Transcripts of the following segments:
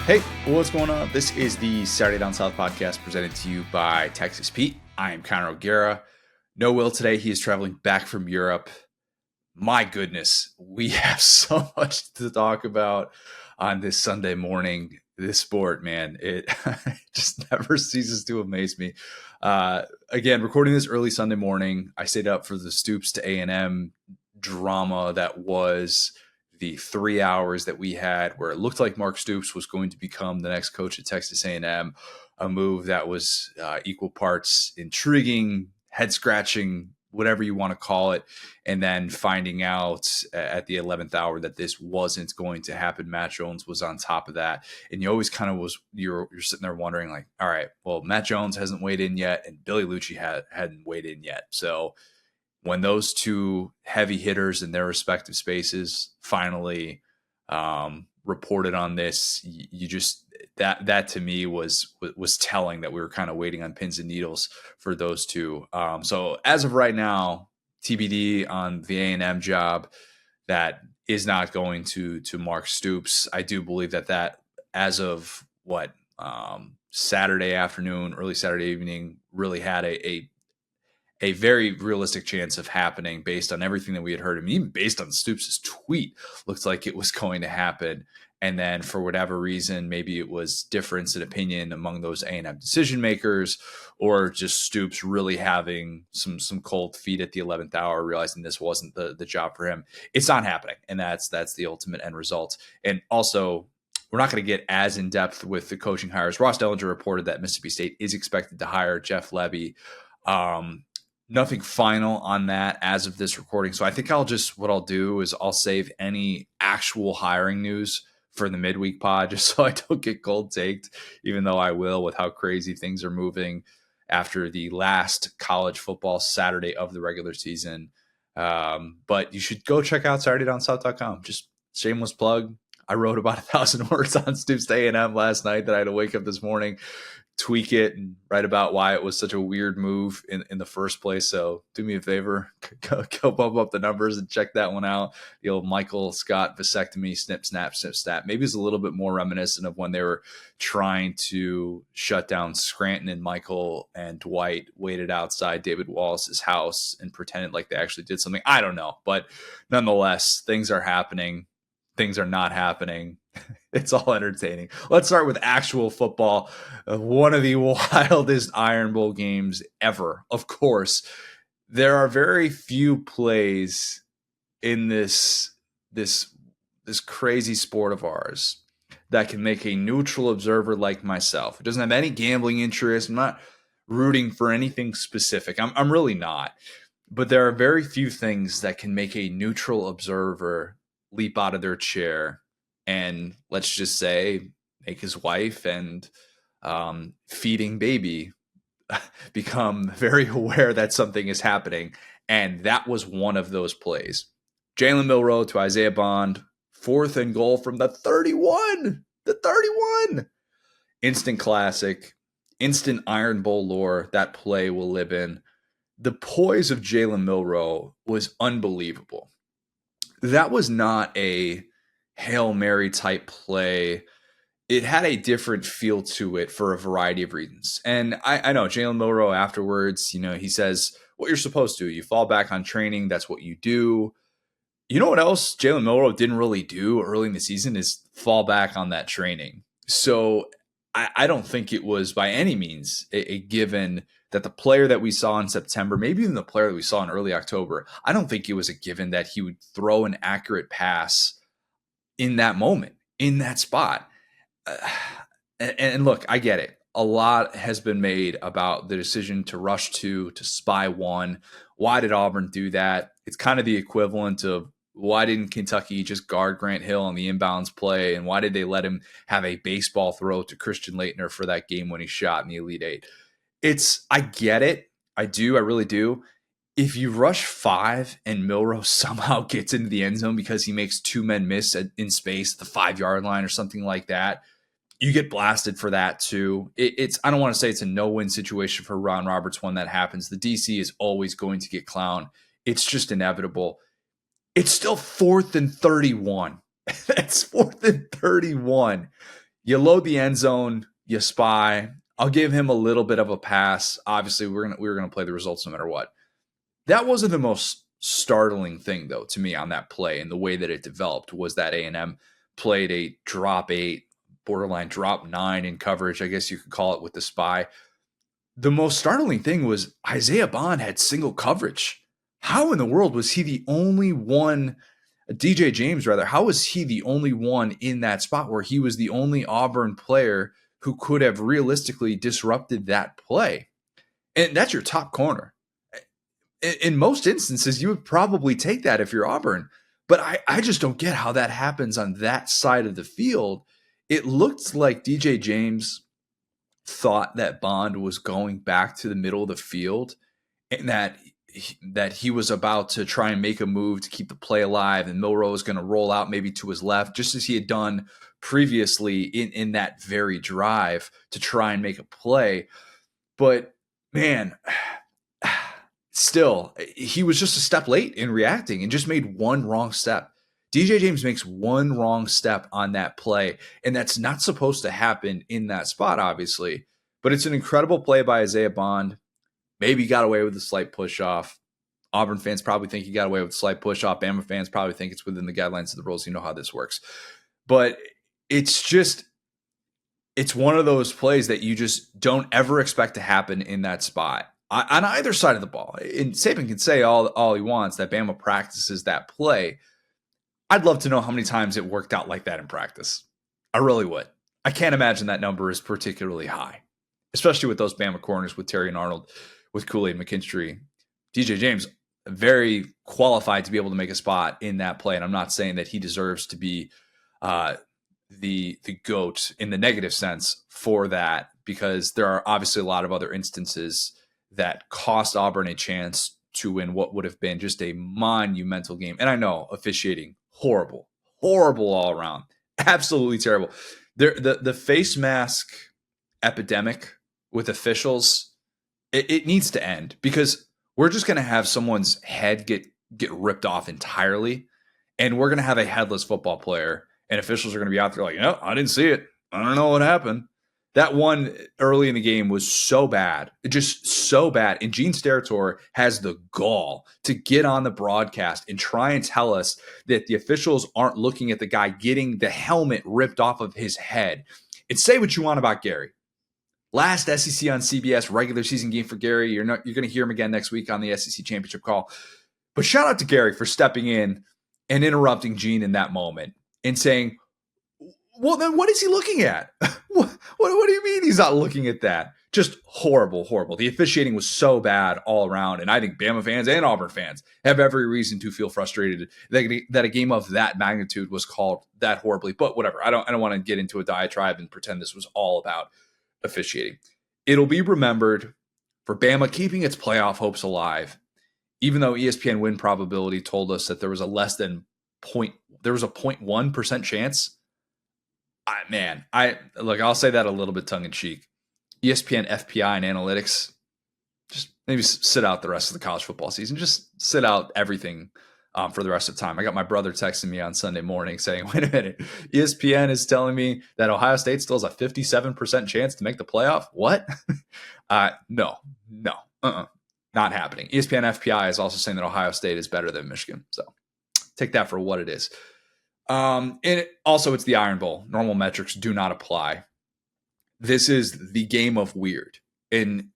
Hey, what's going on? This is the Saturday Down South podcast presented to you by Texas Pete. I am Connor O'Gara. No Will today. He is traveling back from Europe. My goodness, we have so much to talk about on this Sunday morning. This sport, man, it just never ceases to amaze me. Again, recording this early Sunday morning, I stayed up for the Stoops-to-A&M drama that was the 3 hours that we had where it looked like Mark Stoops was going to become the next coach at Texas A&M, a move that was equal parts intriguing, head-scratching, whatever you want to call it, and then finding out at the 11th hour that this wasn't going to happen. Matt Jones was on top of that, and you always kind of you're sitting there wondering, like, all right, well, Matt Jones hasn't weighed in yet, and Billy Napier hadn't weighed in yet, so when those two heavy hitters in their respective spaces finally reported on this, you just that to me was telling that we were kind of waiting on pins and needles for those two. So as of right now, TBD on the A&M job. That is not going to Mark Stoops. I do believe that as of Saturday afternoon, early Saturday evening, really had a very realistic chance of happening based on everything that we had heard. I mean, even based on Stoops' tweet, looked like it was going to happen. And then for whatever reason, maybe it was difference in opinion among those A&M decision makers, or just Stoops really having some cold feet at the 11th hour, realizing this wasn't the job for him. It's not happening. And that's the ultimate end result. And also, we're not going to get as in depth with the coaching hires. Ross Dellinger reported that Mississippi State is expected to hire Jeff Levy. Nothing final on that as of this recording. So I think what I'll do is I'll save any actual hiring news for the midweek pod, just so I don't get cold taked, even though I will with how crazy things are moving after the last college football Saturday of the regular season. But you should go check out SaturdayDownSouth.com. Just shameless plug. I wrote about 1,000 words on Stoops-to-A&M last night that I had to wake up this morning, tweak it, and write about why it was such a weird move in the first place. So do me a favor, go bump up the numbers and check that one out. The old Michael Scott vasectomy, snip, snap, snip, snap. Maybe it's a little bit more reminiscent of when they were trying to shut down Scranton, and Michael and Dwight waited outside David Wallace's house and pretended like they actually did something. I don't know. But nonetheless, things are happening. Things are not happening. It's all entertaining. Let's start with actual football. One of the wildest Iron Bowl games ever. Of course, there are very few plays in this crazy sport of ours that can make a neutral observer like myself, who doesn't have any gambling interest. I'm not rooting for anything specific. I'm really not. But there are very few things that can make a neutral observer leap out of their chair and, let's just say, make his wife and feeding baby become very aware that something is happening. And that was one of those plays. Jalen Milroe to Isaiah Bond, 4th and goal from the 31. The 31. Instant classic, instant Iron Bowl lore. That play will live in. The poise of Jalen Milroe was unbelievable. That was not a Hail Mary type play. It had a different feel to it for a variety of reasons. And I know Jalen Milroe afterwards, he says what you're supposed to. You fall back on training. That's what you do. You know what else Jalen Milroe didn't really do early in the season is fall back on that training. So I don't think it was by any means a given that the player that we saw in September, maybe even the player that we saw in early October, I don't think it was a given that he would throw an accurate pass in that moment, in that spot. And look, I get it. A lot has been made about the decision to rush to spy one. Why did Auburn do that? It's kind of the equivalent of why didn't Kentucky just guard Grant Hill on the inbounds play? And why did they let him have a baseball throw to Christian Laettner for that game when he shot in the Elite Eight? I get it. I do. I really do. If you rush 5 and Milroe somehow gets into the end zone because he makes 2 men miss in space, the 5-yard line or something like that, you get blasted for that too. I don't want to say it's a no-win situation for Ron Roberts when that happens. The DC is always going to get clowned. It's just inevitable. It's still 4th and 31. That's 4th and 31. You load the end zone, you spy. I'll give him a little bit of a pass. Obviously, we were gonna play the results no matter what. That wasn't the most startling thing, though, to me on that play, and the way that it developed was that A&M played a drop 8, borderline drop 9 in coverage, I guess you could call it, with the spy. The most startling thing was Isaiah Bond had single coverage. How in the world was he the only one, DJ James rather, how was he the only one in that spot where he was the only Auburn player who could have realistically disrupted that play? And that's your top corner. In most instances, you would probably take that if you're Auburn. But I just don't get how that happens on that side of the field. It looked like DJ James thought that Bond was going back to the middle of the field and that he was about to try and make a move to keep the play alive, and Milroe was going to roll out maybe to his left, just as he had done previously in that very drive to try and make a play. But man, still, he was just a step late in reacting and just made one wrong step. DJ James makes one wrong step on that play, and that's not supposed to happen in that spot, obviously. But it's an incredible play by Isaiah Bond. Maybe he got away with a slight push-off. Auburn fans probably think he got away with a slight push-off. Bama fans probably think it's within the guidelines of the rules. You know how this works. But it's one of those plays that you just don't ever expect to happen in that spot. On either side of the ball. And Saban can say all he wants that Bama practices that play. I'd love to know how many times it worked out like that in practice. I really would. I can't imagine that number is particularly high, especially with those Bama corners with Terry and Arnold, with Kool-Aid McKinstry. DJ James, very qualified to be able to make a spot in that play. And I'm not saying that he deserves to be the GOAT in the negative sense for that, because there are obviously a lot of other instances that cost Auburn a chance to win what would have been just a monumental game. And I know officiating, horrible all around, absolutely terrible. The face mask epidemic with officials, it needs to end, because we're just going to have someone's head get ripped off entirely, and we're going to have a headless football player, and officials are going to be out there like, no, I didn't see it. I don't know what happened. That one early in the game was so bad, just so bad. And Gene Steratore has the gall to get on the broadcast and try and tell us that the officials aren't looking at the guy getting the helmet ripped off of his head. And say what you want about Gary. Last SEC on CBS regular season game for Gary. You're going to hear him again next week on the SEC championship call. But shout out to Gary for stepping in and interrupting Gene in that moment and saying, well, then what is he looking at? What do you mean he's not looking at that? Just horrible. The officiating was so bad all around. And I think Bama fans and Auburn fans have every reason to feel frustrated that a game of that magnitude was called that horribly. But whatever. I don't want to get into a diatribe and pretend this was all about officiating. It'll be remembered for Bama keeping its playoff hopes alive, even though ESPN win probability told us that there was a 0.1% chance. I'll say that a little bit tongue in cheek. ESPN, FPI, and analytics, just maybe sit out the rest of the college football season. Just sit out everything for the rest of the time. I got my brother texting me on Sunday morning saying, wait a minute, ESPN is telling me that Ohio State still has a 57% chance to make the playoff. What? No, not happening. ESPN, FPI is also saying that Ohio State is better than Michigan. So take that for what it is. It's the Iron Bowl. Normal metrics do not apply. This is the game of weird. And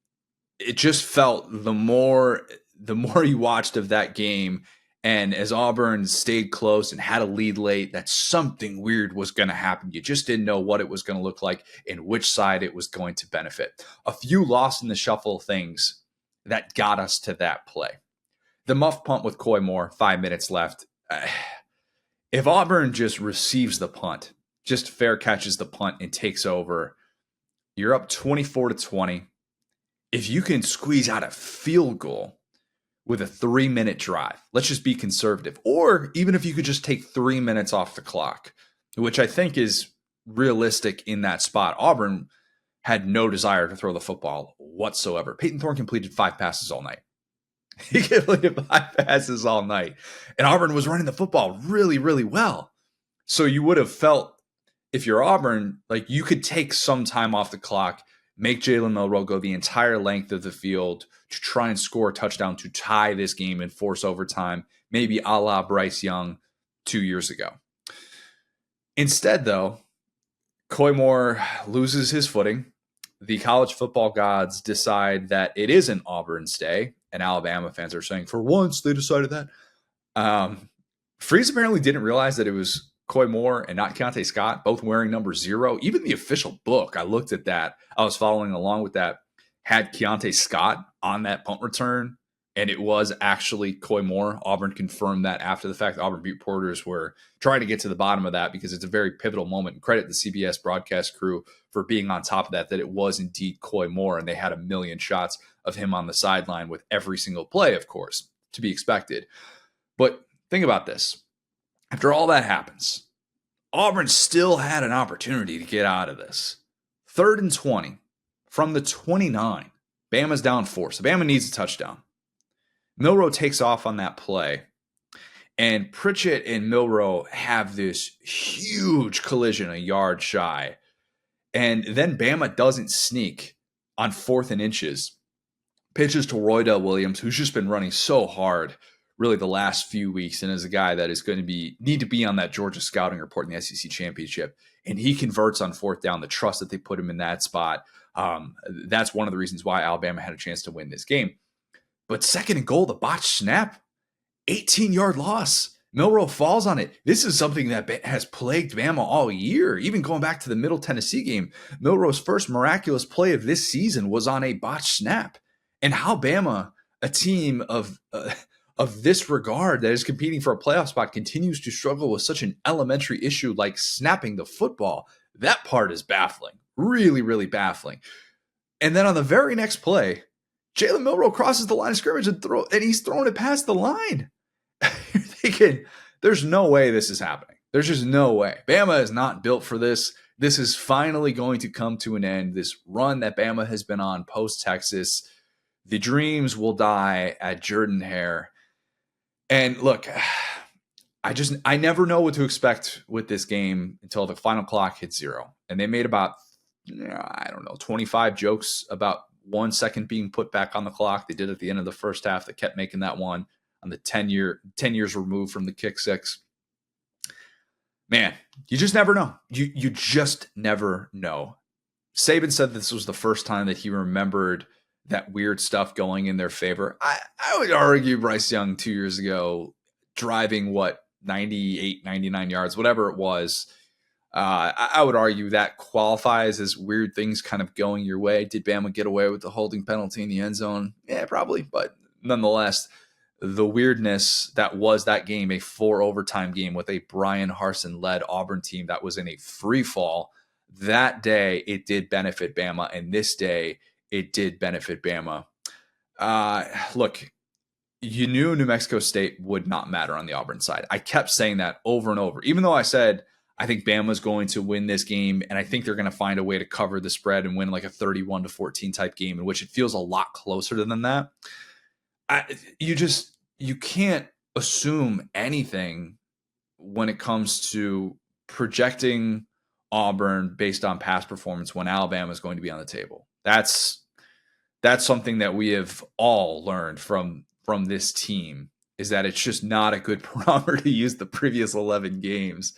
it just felt the more you watched of that game, and as Auburn stayed close and had a lead late, that something weird was going to happen. You just didn't know what it was going to look like and which side it was going to benefit. A few lost in the shuffle things that got us to that play. The muff punt with Coy Moore, 5 minutes left. If Auburn just receives the punt, just fair catches the punt and takes over, you're up 24-20. If you can squeeze out a field goal with a 3-minute drive, let's just be conservative. Or even if you could just take 3 minutes off the clock, which I think is realistic in that spot. Auburn had no desire to throw the football whatsoever. Peyton Thorne completed 5 passes all night. He completed 5 passes all night. And Auburn was running the football really, really well. So you would have felt if you're Auburn, like you could take some time off the clock, make Jalen Milroe go the entire length of the field to try and score a touchdown to tie this game and force overtime, maybe a la Bryce Young 2 years ago. Instead, though, Coy Moore loses his footing. The college football gods decide that it isn't Auburn's day, and Alabama fans are saying, for once, they decided that. Freeze apparently didn't realize that it was Coy Moore and not Keontae Scott, both wearing number 0. Even the official book, I looked at that. I was following along with that, had Keontae Scott on that punt return, and it was actually Coy Moore. Auburn confirmed that after the fact. Auburn beat reporters were trying to get to the bottom of that because it's a very pivotal moment. Credit the CBS broadcast crew for being on top of that it was indeed Coy Moore, and they had a million shots of him on the sideline with every single play, of course, to be expected. But think about this. After all that happens, Auburn still had an opportunity to get out of this. 3rd and 20 from the 29. Bama's down 4, so Bama needs a touchdown. Milroe takes off on that play, and Pritchett and Milroe have this huge collision a yard shy. And then Bama doesn't sneak on 4th and inches. Pitches to Roydell Williams, who's just been running so hard really the last few weeks, and is a guy that is going to need to be on that Georgia scouting report in the SEC championship. And he converts on 4th down. The trust that they put him in that spot. That's one of the reasons why Alabama had a chance to win this game. But 2nd and goal, the botched snap, 18-yard loss. Milroe falls on it. This is something that has plagued Bama all year, even going back to the Middle Tennessee game. Milroe's first miraculous play of this season was on a botched snap. And how Bama, a team of this regard that is competing for a playoff spot, continues to struggle with such an elementary issue like snapping the football. That part is baffling. Really, really baffling. And then on the very next play, Jalen Milroe crosses the line of scrimmage and he's throwing it past the line. You're thinking, there's no way this is happening. There's just no way. Bama is not built for this. This is finally going to come to an end. This run that Bama has been on post-Texas, the dreams will die at Jordan-Hare. And look, I never know what to expect with this game until the final clock hits 0. And they made about, 25 jokes about 1 second being put back on the clock. They did at the end of the first half. They kept making that one on the 10 years removed from the kick 6. Man, you just never know. You just never know. Saban said this was the first time that he remembered that weird stuff going in their favor. I would argue Bryce Young 2 years ago driving 98, 99 yards, whatever it was. I would argue that qualifies as weird things kind of going your way. Did Bama get away with the holding penalty in the end zone? Yeah, probably. But nonetheless, the weirdness that was that game, a 4 overtime game with a Brian Harsin-led Auburn team that was in a free fall, that day it did benefit Bama, and this day it did benefit Bama. Look, you knew New Mexico State would not matter on the Auburn side. I kept saying that over and over, even though I said I think Bama's going to win this game, and I think they're going to find a way to cover the spread and win like a 31-14 type game, in which it feels a lot closer than that. You can't assume anything when it comes to projecting Auburn based on past performance when Alabama is going to be on the table. That's something that we have all learned from this team, is that it's just not a good barometer to use the previous 11 games.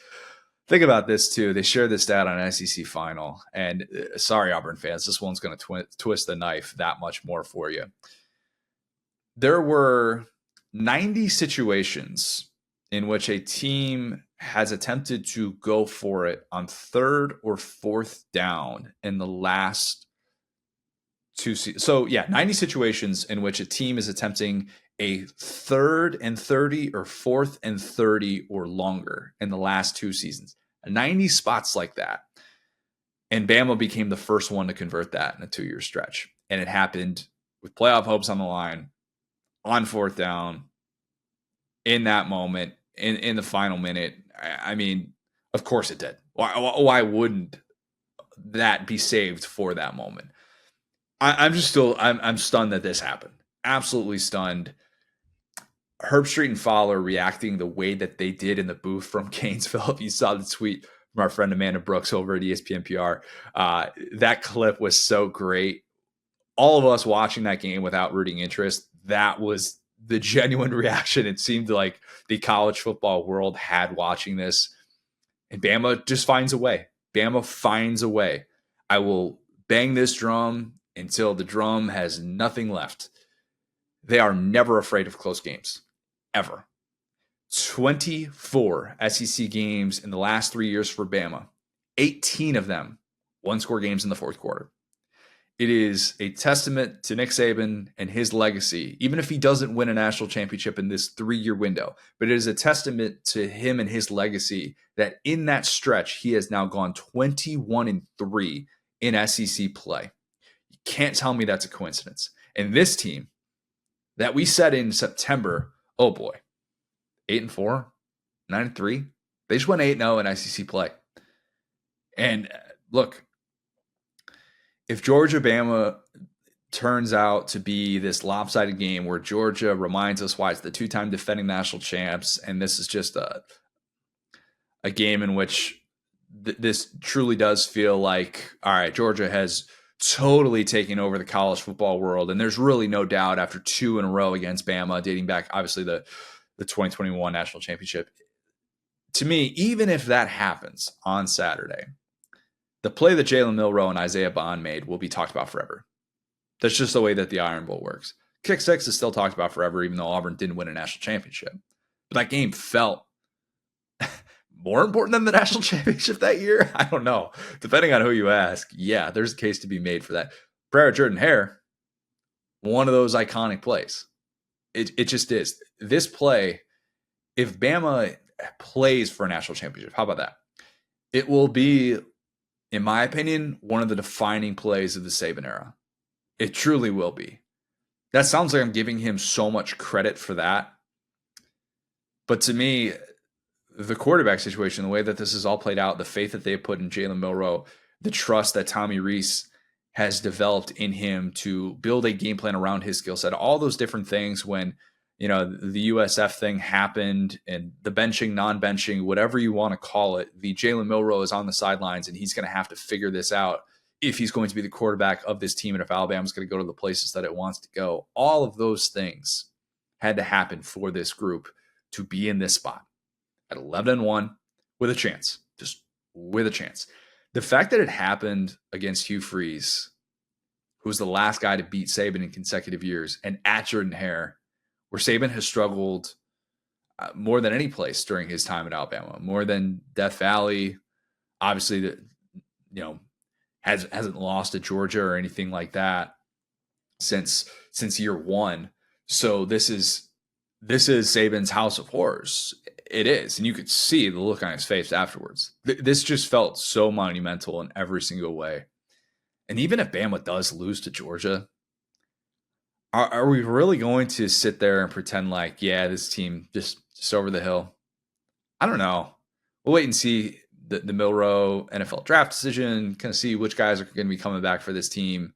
Think about this too. They share this stat on SEC Final, and sorry, Auburn fans, this one's going to twist the knife that much more for you. There were 90 situations in which a team has attempted to go for it on 3rd or 4th down in the last 2 seasons. So 90 situations in which a team is attempting a 3rd and 30 or 4th and 30 or longer in the last 2 seasons. 90 spots like that. And Bama became the first one to convert that in a 2-year stretch. And it happened with playoff hopes on the line, on 4th down, in that moment, in the final minute. I mean, of course it did. Why wouldn't that be saved for that moment? I'm stunned that this happened. Absolutely stunned. Herbstreit and Fowler reacting the way that they did in the booth from Gainesville. If you saw the tweet from our friend Amanda Brooks over at ESPN PR. That clip was so great. All of us watching that game without rooting interest, that was the genuine reaction it seemed like the college football world had watching this. And Bama just finds a way. Bama finds a way. I will bang this drum until the drum has nothing left. They are never afraid of close games, ever. 24 SEC games in the last 3 years for Bama. 18 of them one-score games in the fourth quarter. It is a testament to Nick Saban and his legacy, even if he doesn't win a national championship in this 3-year window. But it is a testament to him and his legacy that in that stretch, he has now gone 21-3 in SEC play. You can't tell me that's a coincidence. And this team that we said in September, oh boy, 8-4, 9-3. They just went 8-0 in SEC play. And look, if Georgia-Bama turns out to be this lopsided game where Georgia reminds us why it's the two-time defending national champs, and this is just a game in which this truly does feel like, all right, Georgia has totally taken over the college football world, and there's really no doubt after 2 in a row against Bama, dating back, obviously, the 2021 national championship. To me, even if that happens on Saturday, the play that Jalen Milroe and Isaiah Bond made will be talked about forever. That's just the way that the Iron Bowl works. Kick six is still talked about forever, even though Auburn didn't win a national championship. But that game felt more important than the national championship that year. I don't know. Depending on who you ask, yeah, there's a case to be made for that. Prayer of Jordan Hare, one of those iconic plays. It just is. This play, if Bama plays for a national championship, how about that? It will be, in my opinion, one of the defining plays of the Saban era. It truly will be. That sounds like I'm giving him so much credit for that. But to me, the quarterback situation, the way that this is all played out, the faith that they put in Jalen Milroe, the trust that Tommy Rees has developed in him to build a game plan around his skill set, all those different things when, the USF thing happened and the benching, non-benching, whatever you want to call it, the Jalen Milroe is on the sidelines and he's going to have to figure this out if he's going to be the quarterback of this team and if Alabama's going to go to the places that it wants to go. All of those things had to happen for this group to be in this spot at 11-1 with a chance, just with a chance. The fact that it happened against Hugh Freeze, who was the last guy to beat Saban in consecutive years, and at Jordan Hare, where Saban has struggled more than any place during his time at Alabama, more than Death Valley, obviously, hasn't lost to Georgia or anything like that since year one. So this is Saban's house of horrors. It is. And you could see the look on his face afterwards. This just felt so monumental in every single way. And even if Bama does lose to Georgia, are we really going to sit there and pretend like, yeah, this team just over the hill? I don't know. We'll wait and see the Milroe NFL draft decision, kind of see which guys are going to be coming back for this team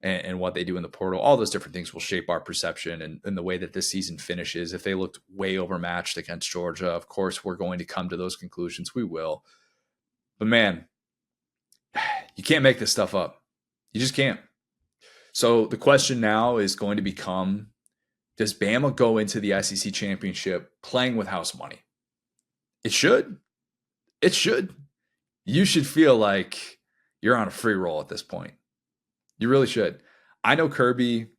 and what they do in the portal. All those different things will shape our perception and the way that this season finishes. If they looked way overmatched against Georgia, of course, we're going to come to those conclusions. We will. But man, you can't make this stuff up. You just can't. So the question now is going to become, does Bama go into the SEC championship playing with house money? It should. It should. You should feel like you're on a free roll at this point. You really should. I know Kirby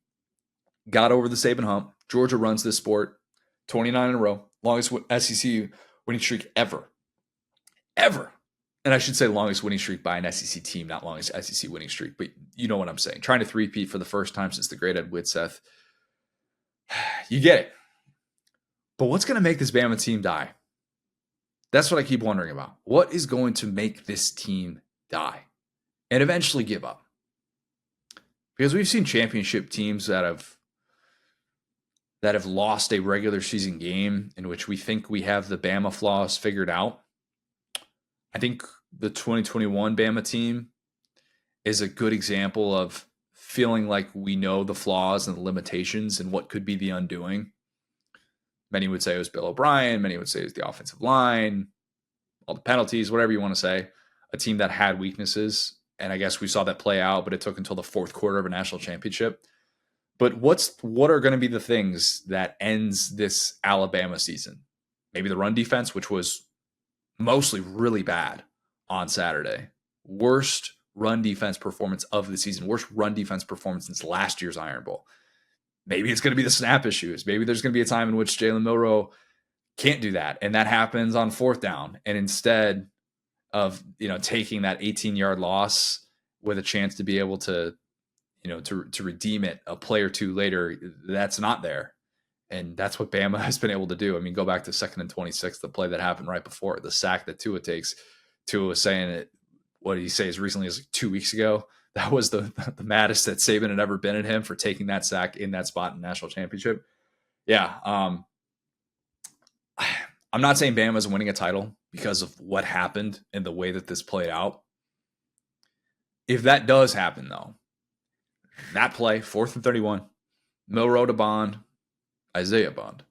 got over the Saban hump. Georgia runs this sport 29 in a row. Longest SEC winning streak ever. Ever. And I should say longest winning streak by an SEC team, not longest SEC winning streak. But you know what I'm saying. Trying to three-peat for the first time since the great Ed Whitseth. You get it. But what's going to make this Bama team die? That's what I keep wondering about. What is going to make this team die and eventually give up? Because we've seen championship teams that have lost a regular season game in which we think we have the Bama flaws figured out. I think the 2021 Bama team is a good example of feeling like we know the flaws and the limitations and what could be the undoing. Many would say it was Bill O'Brien. Many would say it was the offensive line. all the penalties, whatever you want to say, a team that had weaknesses. And I guess we saw that play out, but it took until the fourth quarter of a national championship. But what are going to be the things that ends this Alabama season? Maybe the run defense, which was mostly really bad on Saturday. Worst run defense performance of the season. Worst run defense performance since last year's Iron Bowl. Maybe it's going to be the snap issues. Maybe there's going to be a time in which Jalen Milroe can't do that, and that happens on fourth down. And instead of taking that 18-yard loss with a chance to be able to to redeem it a play or two later, that's not there. And that's what Bama has been able to do. I mean, go back to 2nd and 26, the play that happened right before the sack that Tua takes. Tua was saying it, what did he say, as recently as 2 weeks ago? That was the maddest that Saban had ever been at him for taking that sack in that spot in the national championship. Yeah. I'm not saying Bama is winning a title because of what happened and the way that this played out. If that does happen, though, that play, 4th and 31, Milroe to Bond, Isaiah Bond.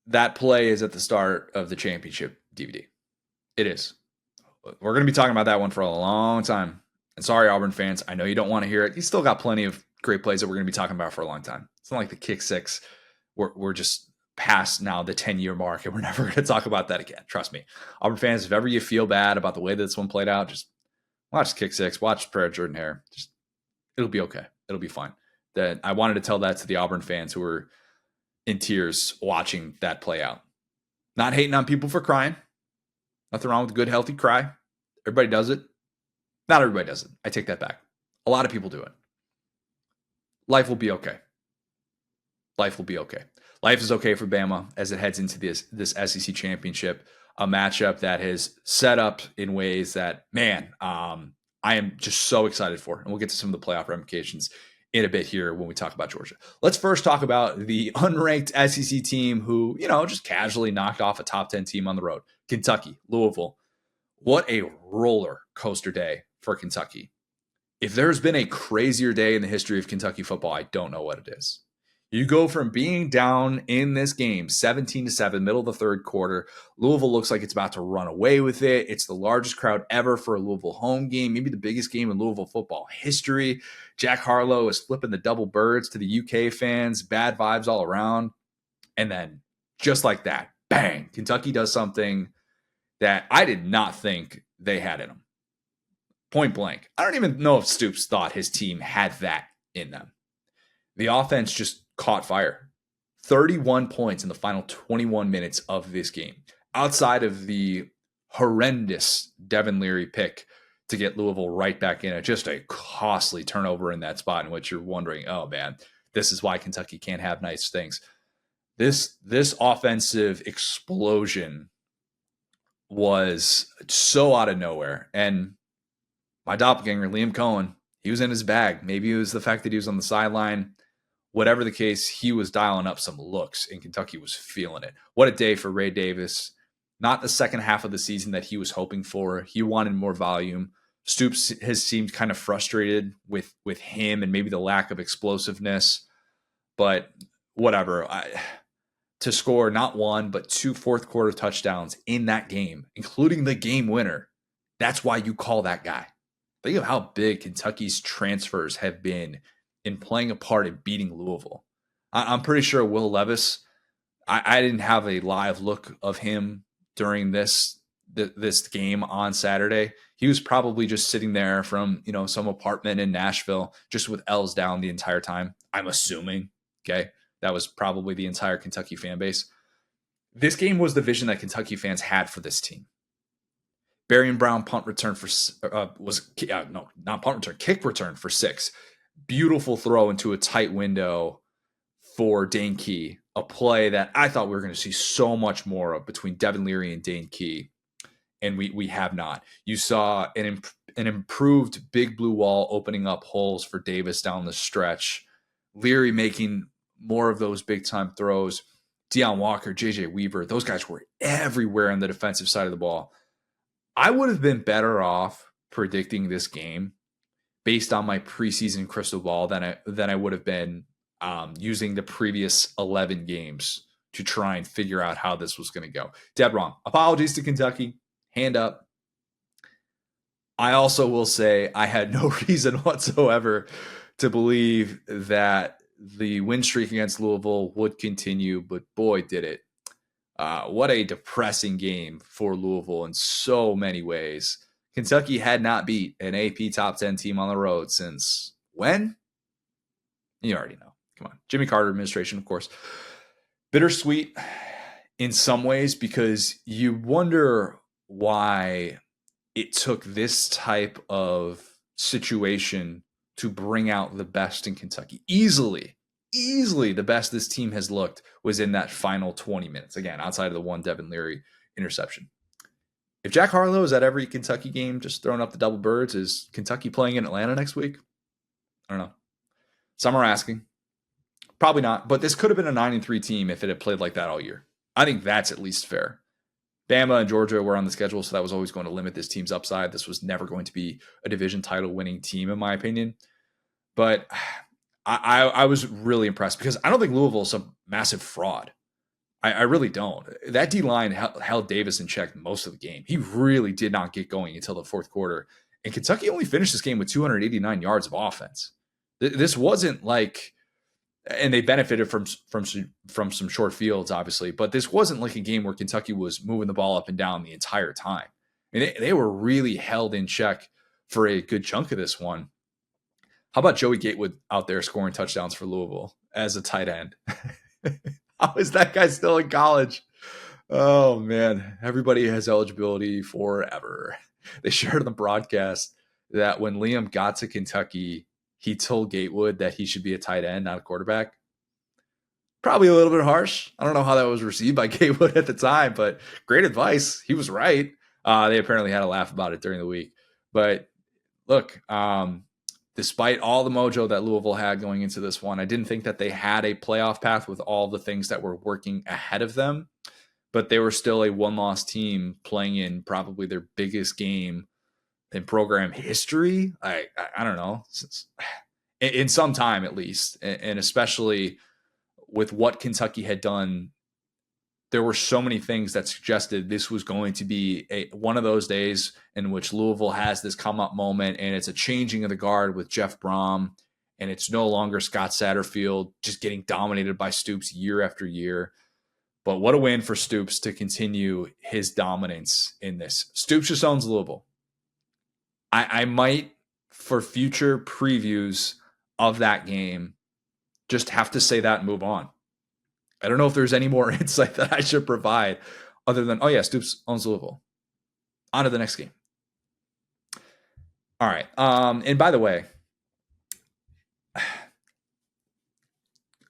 That play is at the start of the championship DVD. It is. We're going to be talking about that one for a long time. And sorry, Auburn fans, I know you don't want to hear it. You still got plenty of great plays that we're going to be talking about for a long time. It's not like the kick six. We're just past now the 10-year mark, and we're never going to talk about that again. Trust me. Auburn fans, if ever you feel bad about the way that this one played out, just watch kick six, watch prayer Jordan Hare. Just it'll be okay. It'll be fine. That I wanted to tell that to the Auburn fans who were in tears watching that play out. Not hating on people for crying. Nothing wrong with a good, healthy cry. Everybody does it. Not everybody does it. I take that back. A lot of people do it. Life will be okay. Life will be okay. Life is okay for Bama as it heads into this SEC championship, a matchup that has set up in ways that, man, I am just so excited for. And we'll get to some of the playoff ramifications in a bit here when we talk about Georgia. Let's first talk about the unranked SEC team who, just casually knocked off a top 10 team on the road. Kentucky, Louisville. What a roller coaster day for Kentucky. If there's been a crazier day in the history of Kentucky football, I don't know what it is. You go from being down in this game 17-7, middle of the third quarter. Louisville looks like it's about to run away with it. It's the largest crowd ever for a Louisville home game, maybe the biggest game in Louisville football history. Jack Harlow is flipping the double birds to the UK fans, bad vibes all around. And then just like that, bang, Kentucky does something that I did not think they had in them. Point blank. I don't even know if Stoops thought his team had that in them. The offense just caught fire. 31 points in the final 21 minutes of this game. Outside of the horrendous Devin Leary pick to get Louisville right back in it. Just a costly turnover in that spot in which you're wondering, oh man, this is why Kentucky can't have nice things. This offensive explosion was so out of nowhere. And my doppelganger, Liam Cohen, he was in his bag. Maybe it was the fact that he was on the sideline. Whatever the case, he was dialing up some looks, and Kentucky was feeling it. What a day for Ray Davis. Not the second half of the season that he was hoping for. He wanted more volume. Stoops has seemed kind of frustrated with him and maybe the lack of explosiveness. But whatever. To score not one, but 2 fourth-quarter touchdowns in that game, including the game winner, that's why you call that guy. Think of how big Kentucky's transfers have been in playing a part in beating Louisville. I'm pretty sure Will Levis, I didn't have a live look of him during this game on Saturday. He was probably just sitting there from, some apartment in Nashville, just with L's down the entire time. I'm assuming, okay? That was probably the entire Kentucky fan base. This game was the vision that Kentucky fans had for this team. Barian Brown kick return for 6. Beautiful throw into a tight window for Dane Key, a play that I thought we were going to see so much more of between Devin Leary and Dane Key, and we have not. You saw an improved big blue wall opening up holes for Davis down the stretch. Leary making more of those big-time throws. Deion Walker, J.J. Weaver, those guys were everywhere on the defensive side of the ball. I would have been better off predicting this game based on my preseason crystal ball than I would have been using the previous 11 games to try and figure out how this was going to go. Dead wrong. Apologies to Kentucky. Hand up. I also will say I had no reason whatsoever to believe that the win streak against Louisville would continue, but boy, did it. What a depressing game for Louisville in so many ways. Kentucky had not beat an AP top 10 team on the road since when? You already know. Come on. Jimmy Carter administration, of course. Bittersweet in some ways because you wonder why it took this type of situation to bring out the best in Kentucky. Easily the best this team has looked was in that final 20 minutes. Again, outside of the one Devin Leary interception. If Jack Harlow is at every Kentucky game just throwing up the double birds, is Kentucky playing in Atlanta next week? I don't know. Some are asking. Probably not, but this could have been a 9-3 team if it had played like that all year. I think that's at least fair. Bama and Georgia were on the schedule, so that was always going to limit this team's upside. This was never going to be a division title winning team, in my opinion. But I was really impressed because I don't think Louisville is a massive fraud. I really don't. That D-line held Davis in check most of the game. He really did not get going until the fourth quarter. And Kentucky only finished this game with 289 yards of offense. This wasn't like, and they benefited from some short fields, obviously, but this wasn't like a game where Kentucky was moving the ball up and down the entire time. I mean, they were really held in check for a good chunk of this one. How about Joey Gatewood out there scoring touchdowns for Louisville as a tight end? How is that guy still in college? Oh, man. Everybody has eligibility forever. They shared on the broadcast that when Liam got to Kentucky, he told Gatewood that he should be a tight end, not a quarterback. Probably a little bit harsh. I don't know how that was received by Gatewood at the time, but great advice. He was right. They apparently had a laugh about it during the week. But look, despite all the mojo that Louisville had going into this one, I didn't think that they had a playoff path with all the things that were working ahead of them. But they were still a one-loss team playing in probably their biggest game in program history. I don't know, in some time at least, and especially with what Kentucky had done, there were so many things that suggested this was going to be one of those days in which Louisville has this come-up moment, and it's a changing of the guard with Jeff Brom, and it's no longer Scott Satterfield just getting dominated by Stoops year after year. But what a win for Stoops to continue his dominance in this. Stoops just owns Louisville. I might, for future previews of that game, just have to say that and move on. I don't know if there's any more insight that I should provide other than, oh yeah, Stoops owns Louisville. On to the next game. All right. And by the way,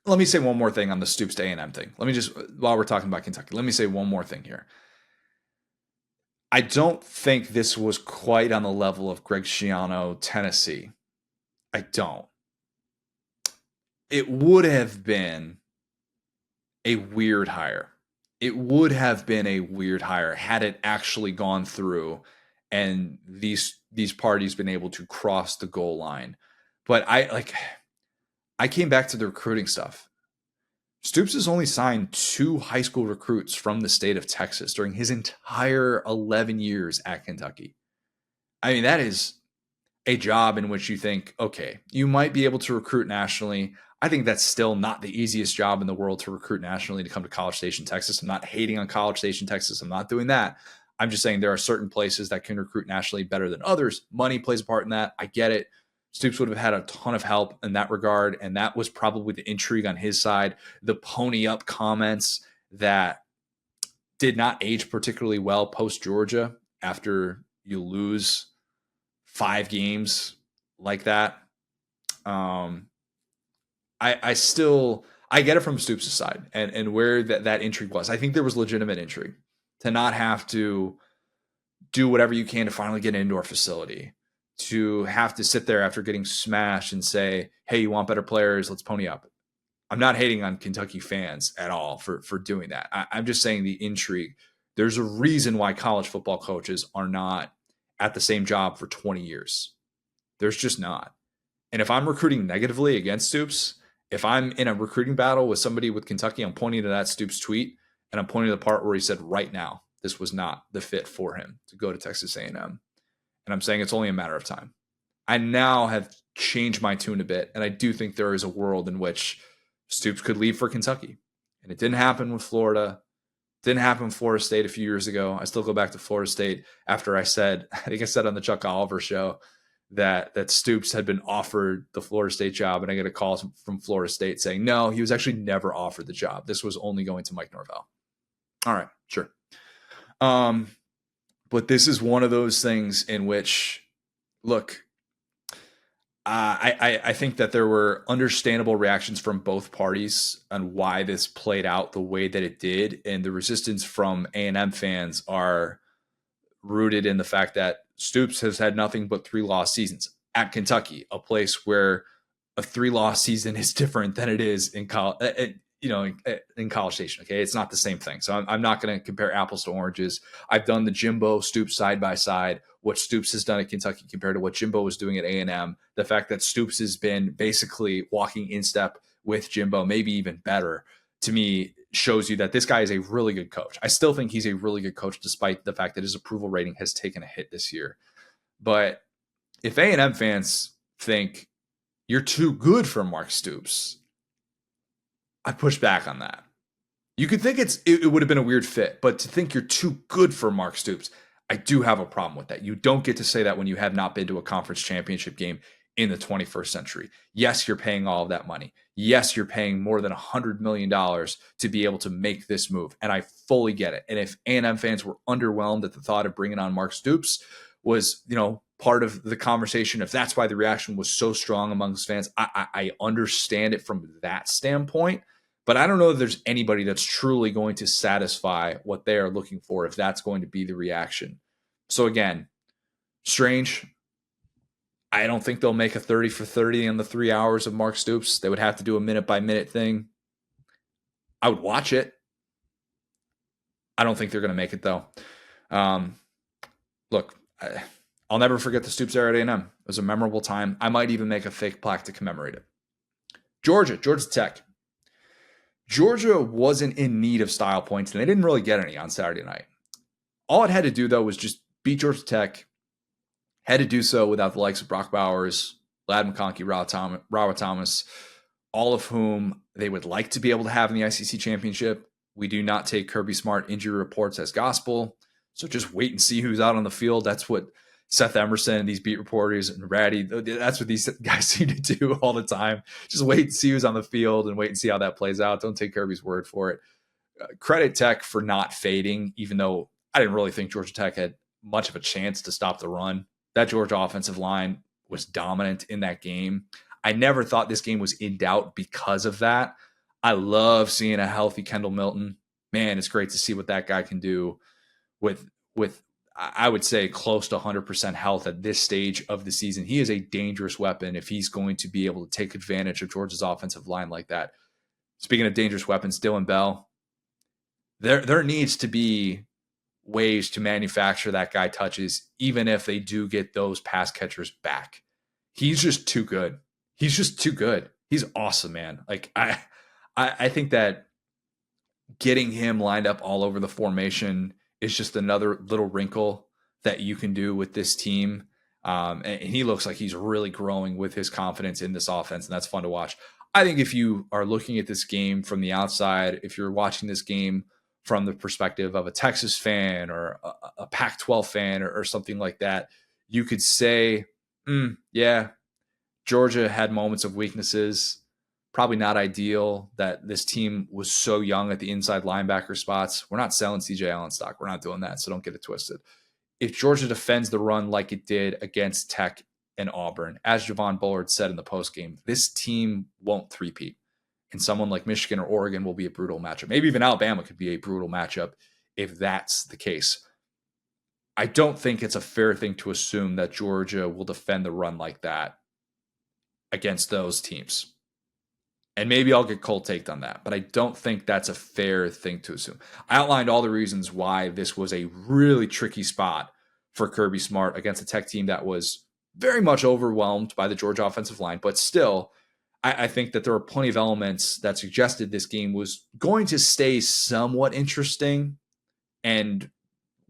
let me say one more thing on the Stoops-A&M thing. Let me just, while we're talking about Kentucky, let me say one more thing here. I don't think this was quite on the level of Greg Schiano, Tennessee. I don't. It would have been a weird hire. It would have been a weird hire had it actually gone through and these parties been able to cross the goal line. But I came back to the recruiting stuff. Stoops has only signed 2 high school recruits from the state of Texas during his entire 11 years at Kentucky. I mean, that is a job in which you think, okay, you might be able to recruit nationally. I think that's still not the easiest job in the world to recruit nationally to come to College Station, Texas. I'm not hating on College Station, Texas. I'm not doing that. I'm just saying there are certain places that can recruit nationally better than others. Money plays a part in that. I get it. Stoops would have had a ton of help in that regard, and that was probably the intrigue on his side. The pony up comments that did not age particularly well post-Georgia after you lose 5 games like that. I get it from Stoops' side and where that intrigue was. I think there was legitimate intrigue to not have to do whatever you can to finally get an indoor facility, to have to sit there after getting smashed and say, hey, you want better players? Let's pony up. I'm not hating on Kentucky fans at all for doing that. I'm just saying the intrigue. There's a reason why college football coaches are not at the same job for 20 years. There's just not. And if I'm recruiting negatively against Stoops If I'm in a recruiting battle with somebody with Kentucky, I'm pointing to that Stoops tweet, and I'm pointing to the part where he said right now this was not the fit for him to go to Texas A&M. And I'm saying it's only a matter of time. I now have changed my tune a bit, and I do think there is a world in which Stoops could leave for Kentucky. And it didn't happen with Florida. Didn't happen with Florida State a few years ago. I still go back to Florida State after I think I said on the Chuck Oliver show that Stoops had been offered the Florida State job, and I get a call from Florida State saying, no, he was actually never offered the job. This was only going to Mike Norvell. All right, sure. But this is one of those things in which, look, I think that there were understandable reactions from both parties on why this played out the way that it did, and the resistance from A&M fans are rooted in the fact that Stoops has had nothing but 3 loss seasons at Kentucky, a place where a 3-loss season is different than it is in college. In College Station, okay, it's not the same thing. So I'm not going to compare apples to oranges. I've done the Jimbo Stoops side by side. What Stoops has done at Kentucky compared to what Jimbo was doing at A&M. The fact that Stoops has been basically walking in step with Jimbo, maybe even better, to me shows you that this guy is a really good coach. I still think he's a really good coach, despite the fact that his approval rating has taken a hit this year. But if A&M fans think you're too good for Mark Stoops, I push back on that. You could think it would have been a weird fit, but to think you're too good for Mark Stoops, I do have a problem with that. You don't get to say that when you have not been to a conference championship game in the 21st century. Yes, you're paying all of that money. Yes, you're paying more than $100 million to be able to make this move, and I fully get it. And if A&M fans were underwhelmed at the thought of bringing on Mark Stoops was, part of the conversation, if that's why the reaction was so strong amongst fans, I understand it from that standpoint. But I don't know if there's anybody that's truly going to satisfy what they are looking for if that's going to be the reaction. So again, strange. I don't think they'll make a 30 for 30 in the 3 hours of Mark Stoops. They would have to do a minute-by-minute thing. I would watch it. I don't think they're going to make it, though. Look, I'll never forget the Stoops era at A&M. It was a memorable time. I might even make a fake plaque to commemorate it. Georgia Tech. Georgia wasn't in need of style points, and they didn't really get any on Saturday night. All it had to do, though, was just beat Georgia Tech. Had to do so without the likes of Brock Bowers, Ladd McConkey, Robert Thomas, all of whom they would like to be able to have in the ICC championship. We do not take Kirby Smart injury reports as gospel, so just wait and see who's out on the field. That's what Seth Emerson and these beat reporters and Ratty, that's what these guys seem to do all the time. Just wait and see who's on the field and wait and see how that plays out. Don't take Kirby's word for it. Credit Tech for not fading, even though I didn't really think Georgia Tech had much of a chance to stop the run. That Georgia offensive line was dominant in that game. I never thought this game was in doubt because of that. I love seeing a healthy Kendall Milton. Man, it's great to see what that guy can do with I would say close to 100% health at this stage of the season. He is a dangerous weapon if he's going to be able to take advantage of Georgia's offensive line like that. Speaking of dangerous weapons, Dylan Bell, there needs to be ways to manufacture that guy touches, even if they do get those pass catchers back. He's just too good. He's just too good. He's awesome, man. Like I think that getting him lined up all over the formation is just another little wrinkle that you can do with this team. And he looks like he's really growing with his confidence in this offense, and that's fun to watch. I think if you are looking at this game from the outside, if you're watching this game from the perspective of a Texas fan or a Pac-12 fan or something like that, you could say, yeah, Georgia had moments of weaknesses. Probably not ideal that this team was so young at the inside linebacker spots. We're not selling CJ Allen stock. We're not doing that, so don't get it twisted. If Georgia defends the run like it did against Tech and Auburn, as Javon Bullard said in the postgame, this team won't three-peat. And someone like Michigan or Oregon will be a brutal matchup. Maybe even Alabama could be a brutal matchup if that's the case. I don't think it's a fair thing to assume that Georgia will defend the run like that against those teams. And maybe I'll get cold taked on that, but I don't think that's a fair thing to assume. I outlined all the reasons why this was a really tricky spot for Kirby Smart against a Tech team that was very much overwhelmed by the Georgia offensive line, but still, I think that there are plenty of elements that suggested this game was going to stay somewhat interesting. And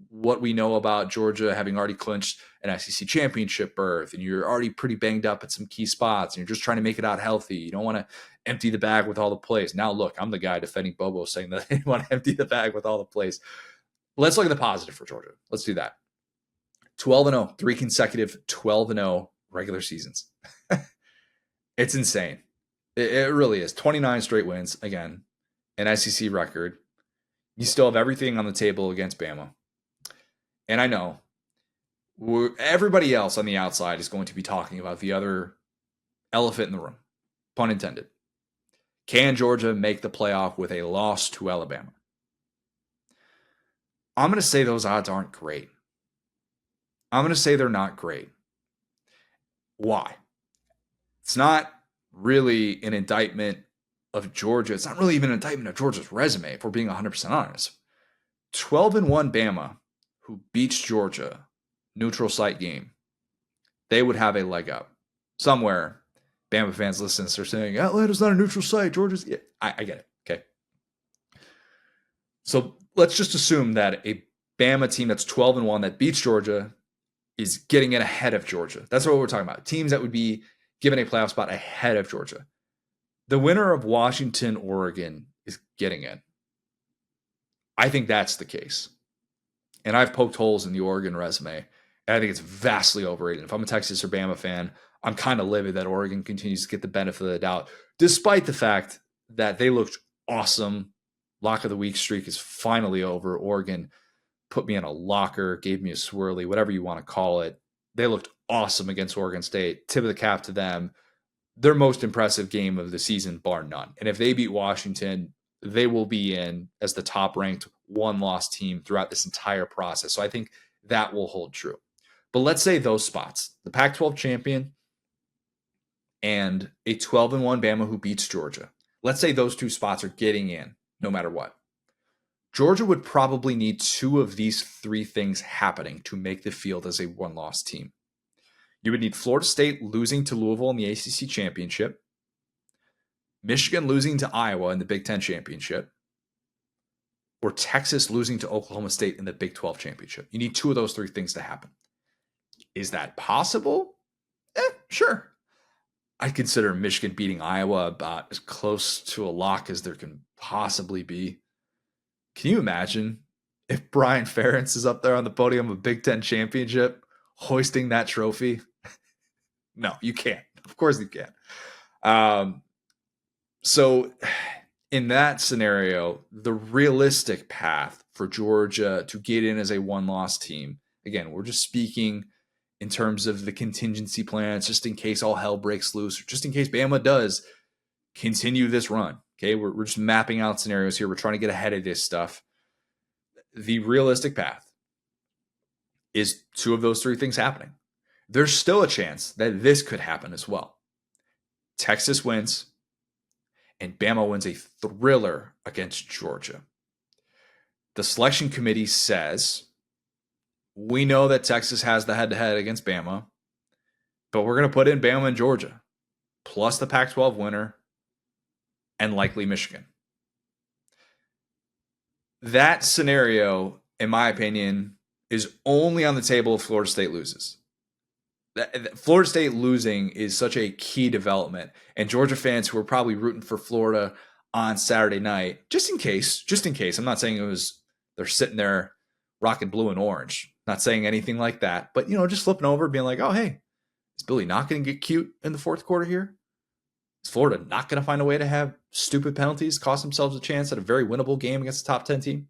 what we know about Georgia having already clinched an SEC championship berth, and you're already pretty banged up at some key spots, and you're just trying to make it out healthy. You don't want to empty the bag with all the plays. Now, look, I'm the guy defending Bobo saying that they want to empty the bag with all the plays. Let's look at the positive for Georgia. Let's do that. 12-0, 3 consecutive 12-0 regular seasons. It's insane. It really is. 29 straight wins, again, an SEC record. You still have everything on the table against Bama. And I know everybody else on the outside is going to be talking about the other elephant in the room, pun intended. Can Georgia make the playoff with a loss to Alabama? I'm going to say those odds aren't great. I'm going to say they're not great. Why? It's not really an indictment of Georgia. It's not really even an indictment of Georgia's resume, if we're being 100% honest. 12-1 Bama, who beats Georgia, neutral site game, they would have a leg up. Somewhere, Bama fans listening are saying, Atlanta's not a neutral site. Georgia's... Yeah, I get it. Okay. So let's just assume that a Bama team that's 12-1 that beats Georgia is getting it ahead of Georgia. That's what we're talking about. Teams that would be given a playoff spot ahead of Georgia. The winner of Washington, Oregon is getting in. I think that's the case. And I've poked holes in the Oregon resume, and I think it's vastly overrated. If I'm a Texas or Bama fan, I'm kind of livid that Oregon continues to get the benefit of the doubt, despite the fact that they looked awesome. Lock of the week streak is finally over. Oregon put me in a locker, gave me a swirly, whatever you want to call it. They looked awesome against Oregon State. Tip of the cap to them. Their most impressive game of the season, bar none. And if they beat Washington, they will be in as the top-ranked one-loss team throughout this entire process. So I think that will hold true. But let's say those spots, the Pac-12 champion and a 12-1 Bama who beats Georgia. Let's say those two spots are getting in no matter what. Georgia would probably need 2 of these 3 things happening to make the field as a one-loss team. You would need Florida State losing to Louisville in the ACC championship, Michigan losing to Iowa in the Big Ten championship, or Texas losing to Oklahoma State in the Big 12 championship. You need 2 of those 3 things to happen. Is that possible? Sure. I'd consider Michigan beating Iowa about as close to a lock as there can possibly be. Can you imagine if Brian Ferentz is up there on the podium of a Big Ten championship hoisting that trophy? No, you can't. Of course you can't. So in that scenario, the realistic path for Georgia to get in as a one-loss team, again, we're just speaking in terms of the contingency plans, just in case all hell breaks loose, or just in case Bama does continue this run. Okay, we're just mapping out scenarios here. We're trying to get ahead of this stuff. The realistic path is 2 of those 3 things happening. There's still a chance that this could happen as well. Texas wins, and Bama wins a thriller against Georgia. The selection committee says, we know that Texas has the head-to-head against Bama, but we're going to put in Bama and Georgia, plus the Pac-12 winner, and likely Michigan. That scenario, in my opinion, is only on the table if Florida State loses. Florida State losing is such a key development, and Georgia fans who are probably rooting for Florida on Saturday night, just in case, I'm not saying they're sitting there rocking blue and orange, not saying anything like that, but, just flipping over, being like, oh, hey, is Billy not going to get cute in the 4th quarter here? Is Florida not going to find a way to have stupid penalties, cost themselves a chance at a very winnable game against a top 10 team?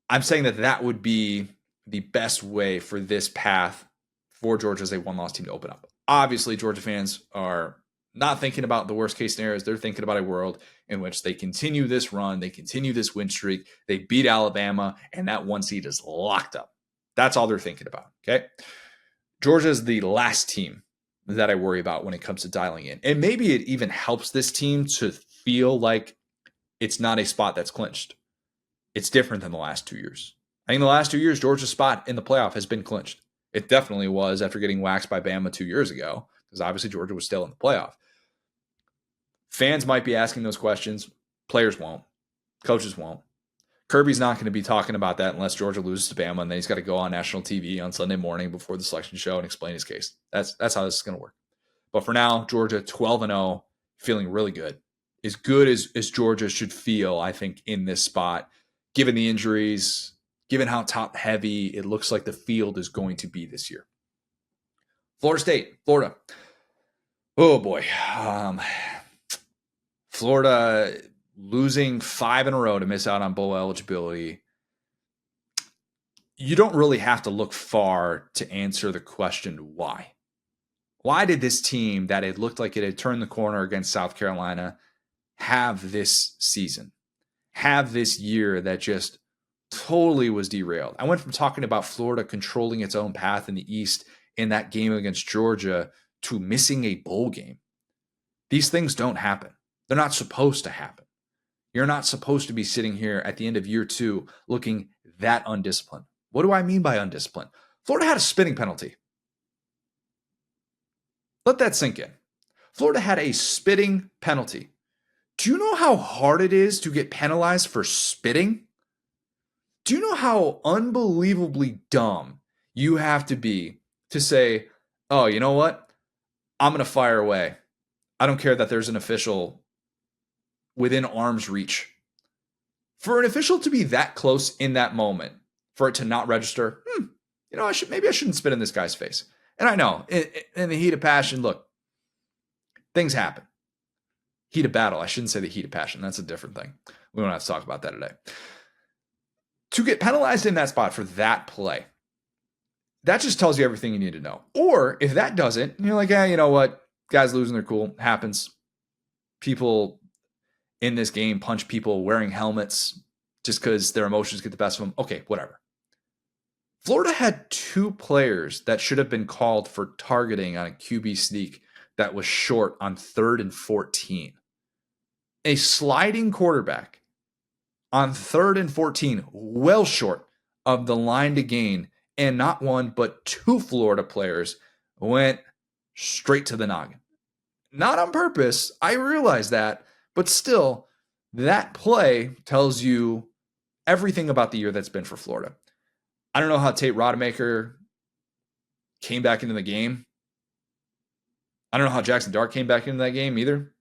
I'm saying that would be the best way for this path for Georgia as a one-loss team to open up. Obviously, Georgia fans are not thinking about the worst-case scenarios. They're thinking about a world in which they continue this run, they continue this win streak, they beat Alabama, and that 1 seed is locked up. That's all they're thinking about, okay? Georgia is the last team that I worry about when it comes to dialing in. And maybe it even helps this team to feel like it's not a spot that's clinched. It's different than the last 2 years. I think the last 2 years, Georgia's spot in the playoff has been clinched. It definitely was after getting waxed by Bama 2 years ago, because obviously Georgia was still in the playoff. Fans might be asking those questions. Players won't. Coaches won't. Kirby's not going to be talking about that unless Georgia loses to Bama, and then he's got to go on national TV on Sunday morning before the selection show and explain his case. That's how this is going to work. But for now, Georgia 12-0, feeling really good. As good as Georgia should feel, I think, in this spot, given the injuries, given how top-heavy it looks like the field is going to be this year. Florida State, Florida. Oh, boy. Florida losing 5 in a row to miss out on bowl eligibility. You don't really have to look far to answer the question why. Why did this team that it looked like it had turned the corner against South Carolina have this season, have this year that just totally was derailed? I went from talking about Florida controlling its own path in the East in that game against Georgia to missing a bowl game. These things don't happen. They're not supposed to happen. You're not supposed to be sitting here at the end of year 2 looking that undisciplined. What do I mean by undisciplined? Florida had a spitting penalty. Let that sink in. Florida had a spitting penalty. Do you know how hard it is to get penalized for spitting? Do you know how unbelievably dumb you have to be to say, oh, you know what? I'm going to fire away. I don't care that there's an official within arm's reach. For an official to be that close in that moment, for it to not register, maybe I shouldn't spit in this guy's face. And I know, in the heat of passion, look, things happen. Heat of battle. I shouldn't say the heat of passion. That's a different thing. We don't have to talk about that today. To get penalized in that spot for that play, that just tells you everything you need to know. Or if that doesn't, you're like, you know what? Guys losing their cool. Happens. People in this game punch people wearing helmets just because their emotions get the best of them. Okay, whatever. Florida had 2 players that should have been called for targeting on a QB sneak that was short on 3rd and 14. A sliding quarterback on 3rd and 14, well short of the line to gain, and not 1 but 2 Florida players went straight to the noggin. Not on purpose, I realize that, but still, that play tells you everything about the year that's been for Florida. I don't know how Tate Rodemaker came back into the game. I don't know how Jackson Dart came back into that game either.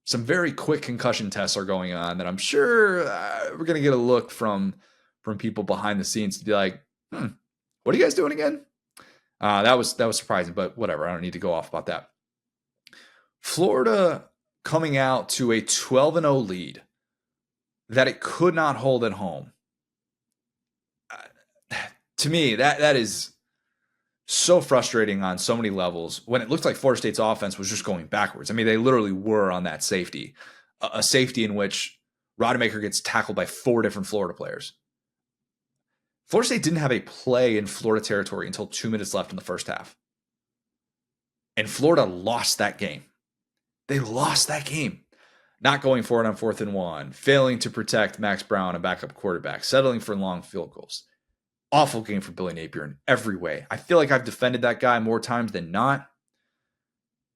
Some very quick concussion tests are going on that I'm sure we're going to get a look from people behind the scenes to be like, what are you guys doing again? That was surprising, but whatever. I don't need to go off about that. Florida coming out to a 12-0 lead that it could not hold at home. To me, that is so frustrating on so many levels when it looked like Florida State's offense was just going backwards. I mean, they literally were on that safety, a safety in which Rodemaker gets tackled by 4 different Florida players. Florida State didn't have a play in Florida territory until 2 minutes left in the first half. And Florida lost that game. They lost that game. Not going for it on 4th and 1, failing to protect Max Brown, a backup quarterback, settling for long field goals. Awful game for Billy Napier in every way. I feel like I've defended that guy more times than not.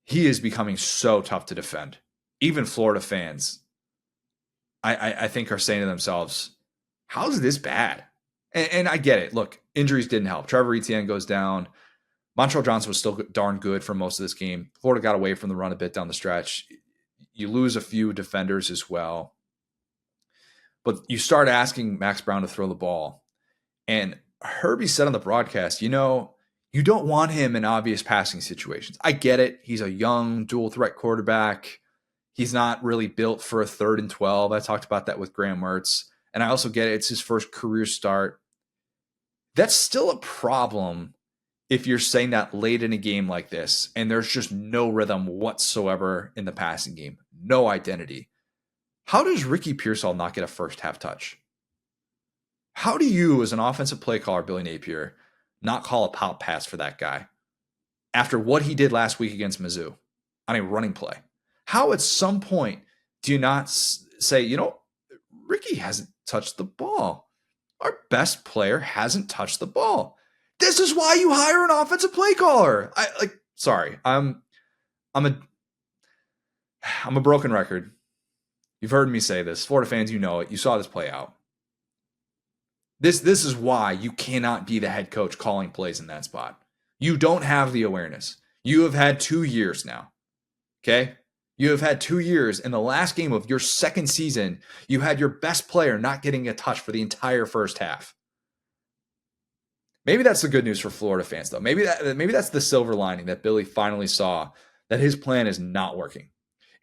He is becoming so tough to defend. Even Florida fans, I think, are saying to themselves, how is this bad? And I get it. Look, injuries didn't help. Trevor Etienne goes down. Montrell Johnson was still darn good for most of this game. Florida got away from the run a bit down the stretch. You lose a few defenders as well. But you start asking Max Brown to throw the ball. And Herbie said on the broadcast, you don't want him in obvious passing situations. I get it. He's a young dual threat quarterback. He's not really built for a 3rd and 12. I talked about that with Graham Mertz. And I also get it. It's his first career start. That's still a problem if you're saying that late in a game like this and there's just no rhythm whatsoever in the passing game, no identity. How does Ricky Pearsall not get a first half touch? How do you, as an offensive play caller, Billy Napier, not call a pop pass for that guy after what he did last week against Mizzou on a running play? How at some point do you not say, Ricky hasn't touched the ball. Our best player hasn't touched the ball. This is why you hire an offensive play caller. I'm a broken record. You've heard me say this. Florida fans, you know it. You saw this play out. This is why you cannot be the head coach calling plays in that spot. You don't have the awareness. You have had 2 years now. Okay? You have had 2 years. In the last game of your second season, you had your best player not getting a touch for the entire first half. Maybe that's the good news for Florida fans, though. Maybe that's the silver lining that Billy finally saw, that his plan is not working.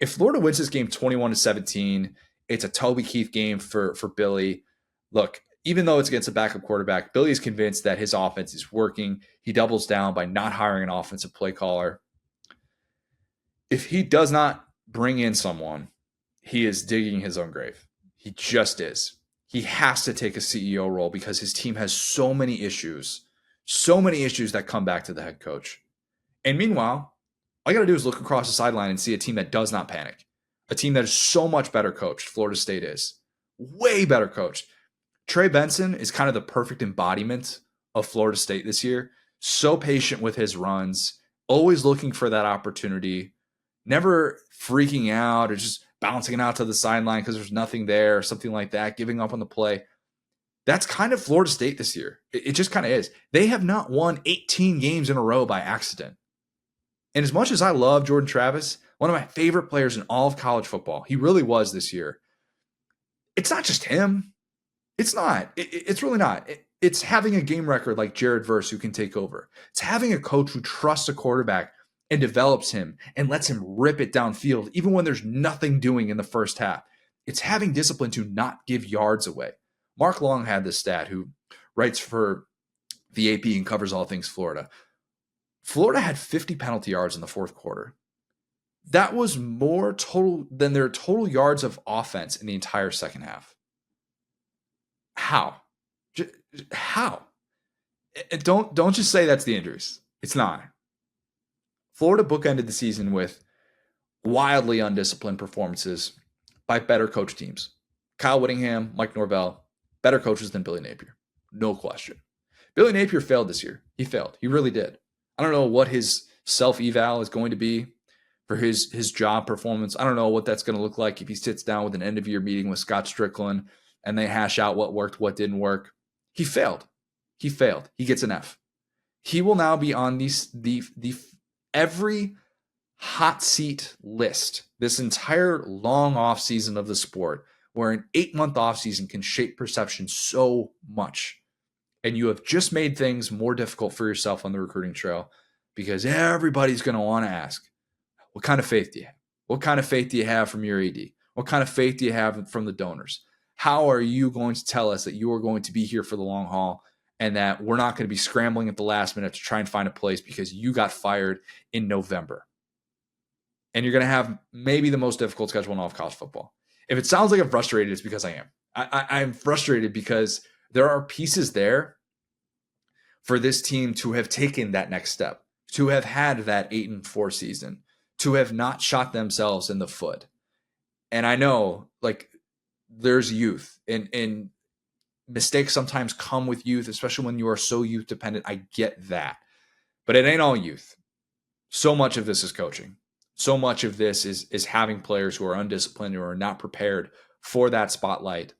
If Florida wins this game 21-17, it's a Toby Keith game for Billy. Look, even though it's against a backup quarterback, Billy is convinced that his offense is working. He doubles down by not hiring an offensive play caller. If he does not bring in someone, he is digging his own grave. He just is. He has to take a CEO role because his team has so many issues that come back to the head coach. And meanwhile, all you got to do is look across the sideline and see a team that does not panic. A team that is so much better coached. Florida State is. Way better coached. Trey Benson is kind of the perfect embodiment of Florida State this year. So patient with his runs, always looking for that opportunity, never freaking out or just bouncing it out to the sideline because there's nothing there or something like that, giving up on the play. That's kind of Florida State this year. It just kind of is. They have not won 18 games in a row by accident. And as much as I love Jordan Travis, one of my favorite players in all of college football, he really was this year. It's not just him. It's not. It's really not. It's having a game record like Jared Verse who can take over. It's having a coach who trusts a quarterback and develops him and lets him rip it downfield, even when there's nothing doing in the first half. It's having discipline to not give yards away. Mark Long had this stat, who writes for the AP and covers all things Florida. Florida had 50 penalty yards in the fourth quarter. That was more total than their total yards of offense in the entire second half. How? How? Don't just say that's the injuries. It's not. Florida bookended the season with wildly undisciplined performances by better coach teams. Kyle Whittingham, Mike Norvell, better coaches than Billy Napier. No question. Billy Napier failed this year. He failed. He really did. I don't know what his self-eval is going to be for his job performance. I don't know what that's going to look like if he sits down with an end-of-year meeting with Scott Strickland and they hash out what worked, what didn't work. He failed. He failed. He gets an F. He will now be on the every hot seat list this entire long off season of the sport, where an 8-month off season can shape perception so much. And you have just made things more difficult for yourself on the recruiting trail because everybody's going to want to ask, what kind of faith do you have? What kind of faith do you have from your AD? What kind of faith do you have from the donors? How are you going to tell us that you are going to be here for the long haul and that we're not going to be scrambling at the last minute to try and find a place because you got fired in November? And you're going to have maybe the most difficult schedule in all of college football. If it sounds like I'm frustrated, it's because I am. I'm frustrated because there are pieces there for this team to have taken that next step, to have had that 8-4 season, to have not shot themselves in the foot. And I know, like, there's youth and mistakes sometimes come with youth, especially when you are so youth dependent. I get that, but it ain't all youth. So much of this is coaching. So much of this is having players who are undisciplined or are not prepared for that spotlight,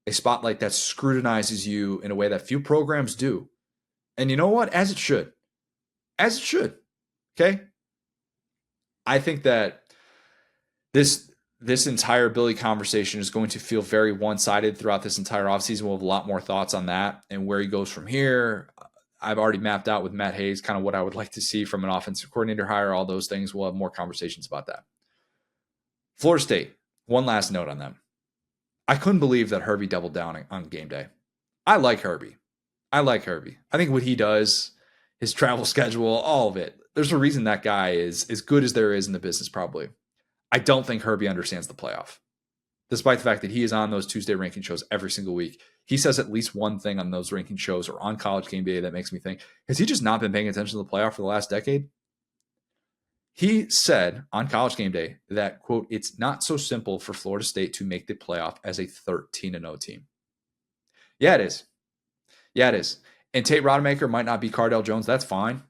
a spotlight that scrutinizes you in a way that few programs do. And you know what? As it should. As it should. Okay? I think that this entire Billy conversation is going to feel very one-sided throughout this entire offseason. We'll have a lot more thoughts on that and where he goes from here. I've already mapped out with Matt Hayes kind of what I would like to see from an offensive coordinator hire, all those things. We'll have more conversations about that. Florida State, one last note on them. I couldn't believe that Herbie doubled down on game day. I like Herbie. I think what he does, his travel schedule, all of it, there's a reason that guy is as good as there is in the business probably. I don't think Herbie understands the playoff, despite the fact that he is on those Tuesday ranking shows every single week. He says at least one thing on those ranking shows or on College Game Day that makes me think, has he just not been paying attention to the playoff for the last decade? He said on College Game Day that, quote, it's not so simple for Florida State to make the playoff as a 13-0 team. Yeah, it is. And Tate Rodemaker might not be Cardell Jones. That's fine.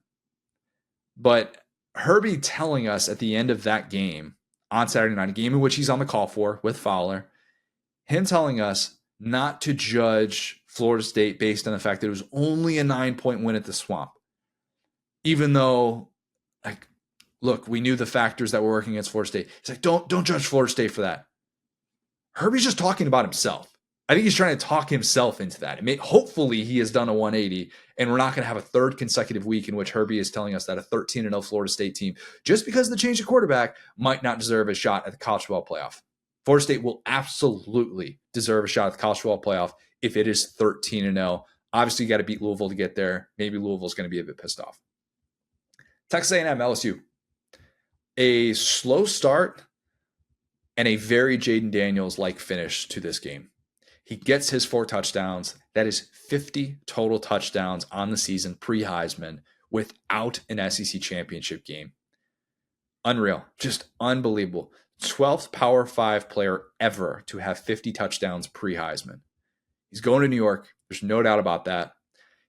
But Herbie telling us at the end of that game, on Saturday night, a game in which he's on the call for with Fowler, him telling us not to judge Florida State based on the fact that it was only a 9-point win at the Swamp. Even though, like, look, we knew the factors that were working against Florida State. He's like, don't judge Florida State for that. Herbie's just talking about himself. I think he's trying to talk himself into that. Hopefully he has done a 180, and we're not going to have a third consecutive week in which Herbie is telling us that a 13-0 Florida State team, just because of the change of quarterback, might not deserve a shot at the college football playoff. Florida State will absolutely deserve a shot at the college football playoff if it is 13-0. Obviously, you got to beat Louisville to get there. Maybe Louisville's going to be a bit pissed off. Texas A&M, LSU. A slow start and a very Jayden Daniels-like finish to this game. He gets his 4 touchdowns. That is 50 total touchdowns on the season pre-Heisman without an SEC championship game. Unreal. Just unbelievable. 12th Power 5 player ever to have 50 touchdowns pre-Heisman. He's going to New York. There's no doubt about that.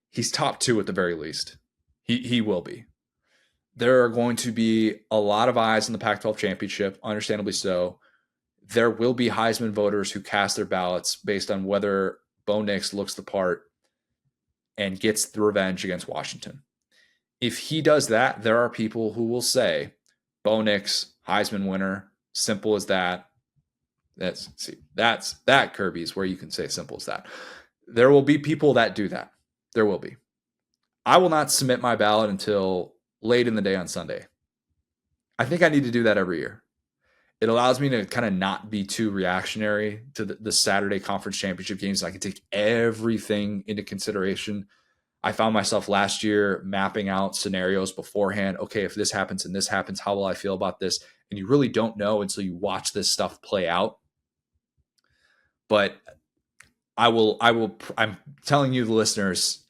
He's top 2 at the very least. He will be. There are going to be a lot of eyes in the Pac-12 championship, understandably so. There will be Heisman voters who cast their ballots based on whether Bo Nix looks the part and gets the revenge against Washington. If he does that, there are people who will say, Bo Nix, Heisman winner, simple as that. That's that, Kirby's where you can say simple as that. There will be people that do that. There will be. I will not submit my ballot until late in the day on Sunday. I think I need to do that every year. It allows me to kind of not be too reactionary to the Saturday conference championship games. I can take everything into consideration. I found myself last year mapping out scenarios beforehand. Okay, if this happens and this happens, how will I feel about this? And you really don't know until you watch this stuff play out. But I'm telling you, the listeners,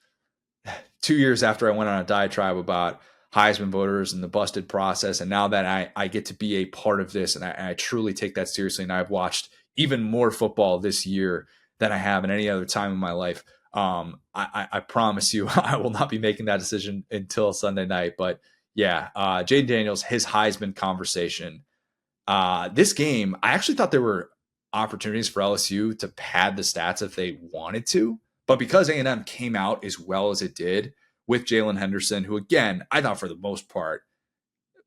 2 years after I went on a diatribe about Heisman voters and the busted process, and now that I get to be a part of this, and I truly take that seriously, and I've watched even more football this year than I have in any other time in my life. I promise you, I will not be making that decision until Sunday night. But yeah, Jayden Daniels, his Heisman conversation. This game, I actually thought there were opportunities for LSU to pad the stats if they wanted to, but because A&M came out as well as it did with Jalen Henderson, who again, I thought for the most part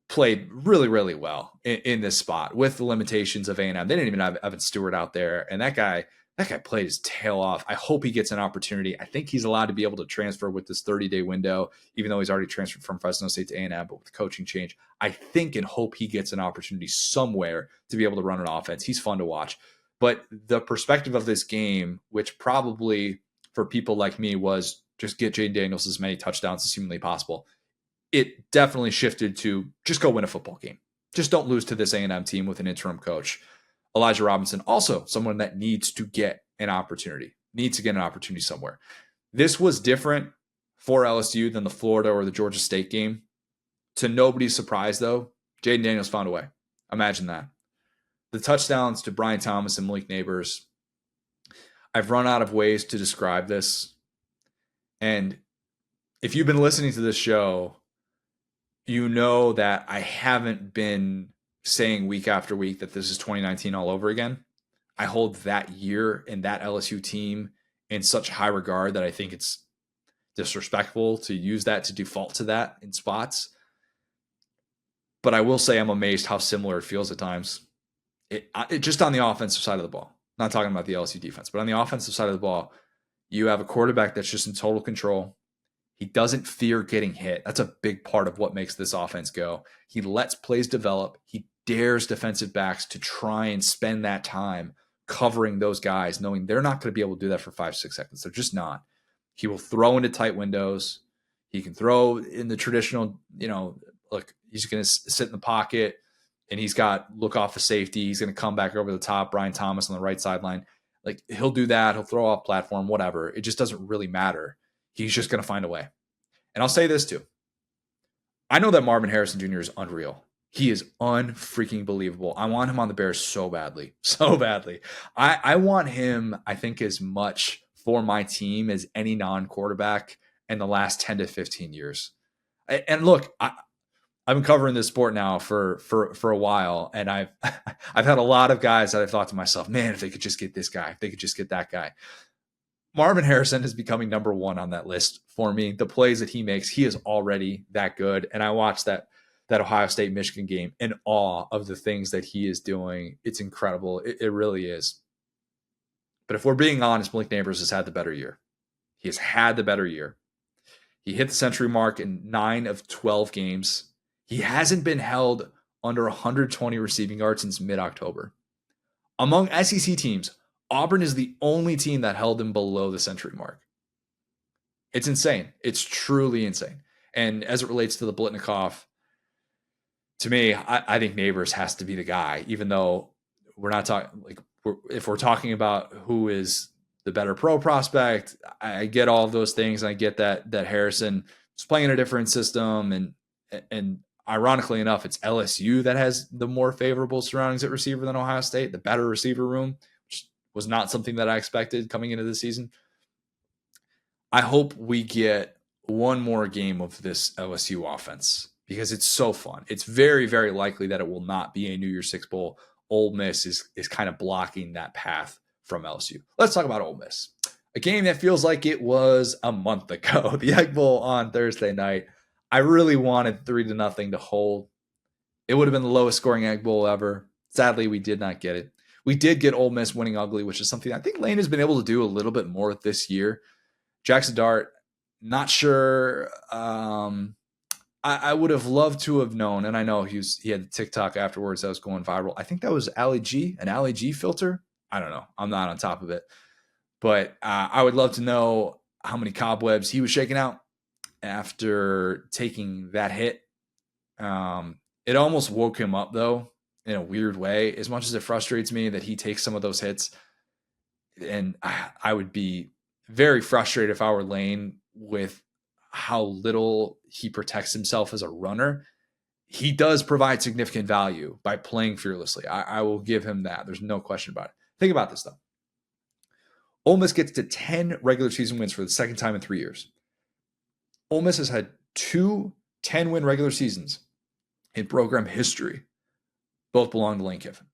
played really, really well in this spot with the limitations of A&M. They didn't even have Evan Stewart out there, and that guy played his tail off. I hope he gets an opportunity. I think he's allowed to be able to transfer with this 30-day window, even though he's already transferred from Fresno State to A&M, but with the coaching change, I think and hope he gets an opportunity somewhere to be able to run an offense. He's fun to watch. But the perspective of this game, which probably for people like me was just get Jayden Daniels as many touchdowns as humanly possible, it definitely shifted to just go win a football game. Just don't lose to this A&M team with an interim coach. Elijah Robinson, also someone that needs to get an opportunity somewhere. This was different for LSU than the Florida or the Georgia State game. To nobody's surprise, though, Jayden Daniels found a way. Imagine that. The touchdowns to Brian Thomas and Malik Neighbors, I've run out of ways to describe this. And if you've been listening to this show, you know that I haven't been saying week after week that this is 2019 all over again. I hold that year and that LSU team in such high regard that I think it's disrespectful to use that to default to that in spots. But I will say I'm amazed how similar it feels at times. It just on the offensive side of the ball. Not talking about the LSU defense, but on the offensive side of the ball, you have a quarterback that's just in total control. He doesn't fear getting hit. That's a big part of what makes this offense go. He lets plays develop. He dares defensive backs to try and spend that time covering those guys, knowing they're not going to be able to do that for 5-6 seconds. They're just not. He will throw into tight windows. He can throw in the traditional, look, he's going to sit in the pocket and he's got look off the safety. He's going to come back over the top. Brian Thomas on the right sideline. Like, he'll do that. He'll throw off platform, whatever. It just doesn't really matter. He's just going to find a way. And I'll say this too. I know that Marvin Harrison Jr. is unreal. He is unfreaking believable. I want him on the Bears so badly. So badly. I want him, I think, as much for my team as any non-quarterback in the last 10 to 15 years. And look, I've been covering this sport now for a while, and I've I've had a lot of guys that I've thought to myself, man, if they could just get this guy, if they could just get that guy. Marvin Harrison is becoming number one on that list for me. The plays that he makes, he is already that good. And I watched that Ohio State Michigan game in awe of the things that he is doing. It's incredible. It really is. But if we're being honest, Blake Neighbors has had the better year. He has had the better year. He hit the century mark in 9 of 12 games. He hasn't been held under 120 receiving yards since mid-October. Among SEC teams, Auburn is the only team that held him below the century mark. It's insane. It's truly insane. And as it relates to the Blitnikoff, to me, I think Neighbors has to be the guy, even though we're not talking like if we're talking about who is the better pro prospect. I get all of those things. And I get that Harrison is playing in a different system, and ironically enough, it's LSU that has the more favorable surroundings at receiver than Ohio State, the better receiver room, which was not something that I expected coming into the season. I hope we get one more game of this LSU offense because it's so fun. It's very, very likely that it will not be a New Year's Six Bowl. Ole Miss is kind of blocking that path from LSU. Let's talk about Ole Miss. A game that feels like it was a month ago. The Egg Bowl on Thursday night. I really wanted 3-0 to hold. It would have been the lowest scoring Egg Bowl ever. Sadly, we did not get it. We did get Ole Miss winning ugly, which is something I think Lane has been able to do a little bit more this year. Jackson Dart, not sure. I would have loved to have known, and I know he had the TikTok afterwards that was going viral. I think that was Ali G, an Ali G filter. I don't know. I'm not on top of it. But I would love to know how many cobwebs he was shaking out after taking that hit. It almost woke him up, though, in a weird way. As much as it frustrates me that he takes some of those hits, and I would be very frustrated if I were Lane with how little he protects himself as a runner. He does provide significant value by playing fearlessly. I will give him that. There's no question about it. Think about this, though. Ole Miss gets to 10 regular season wins for the second time in 3 years. Ole Miss has had 2 10-win regular seasons in program history. Both belong to Lane Kiffin.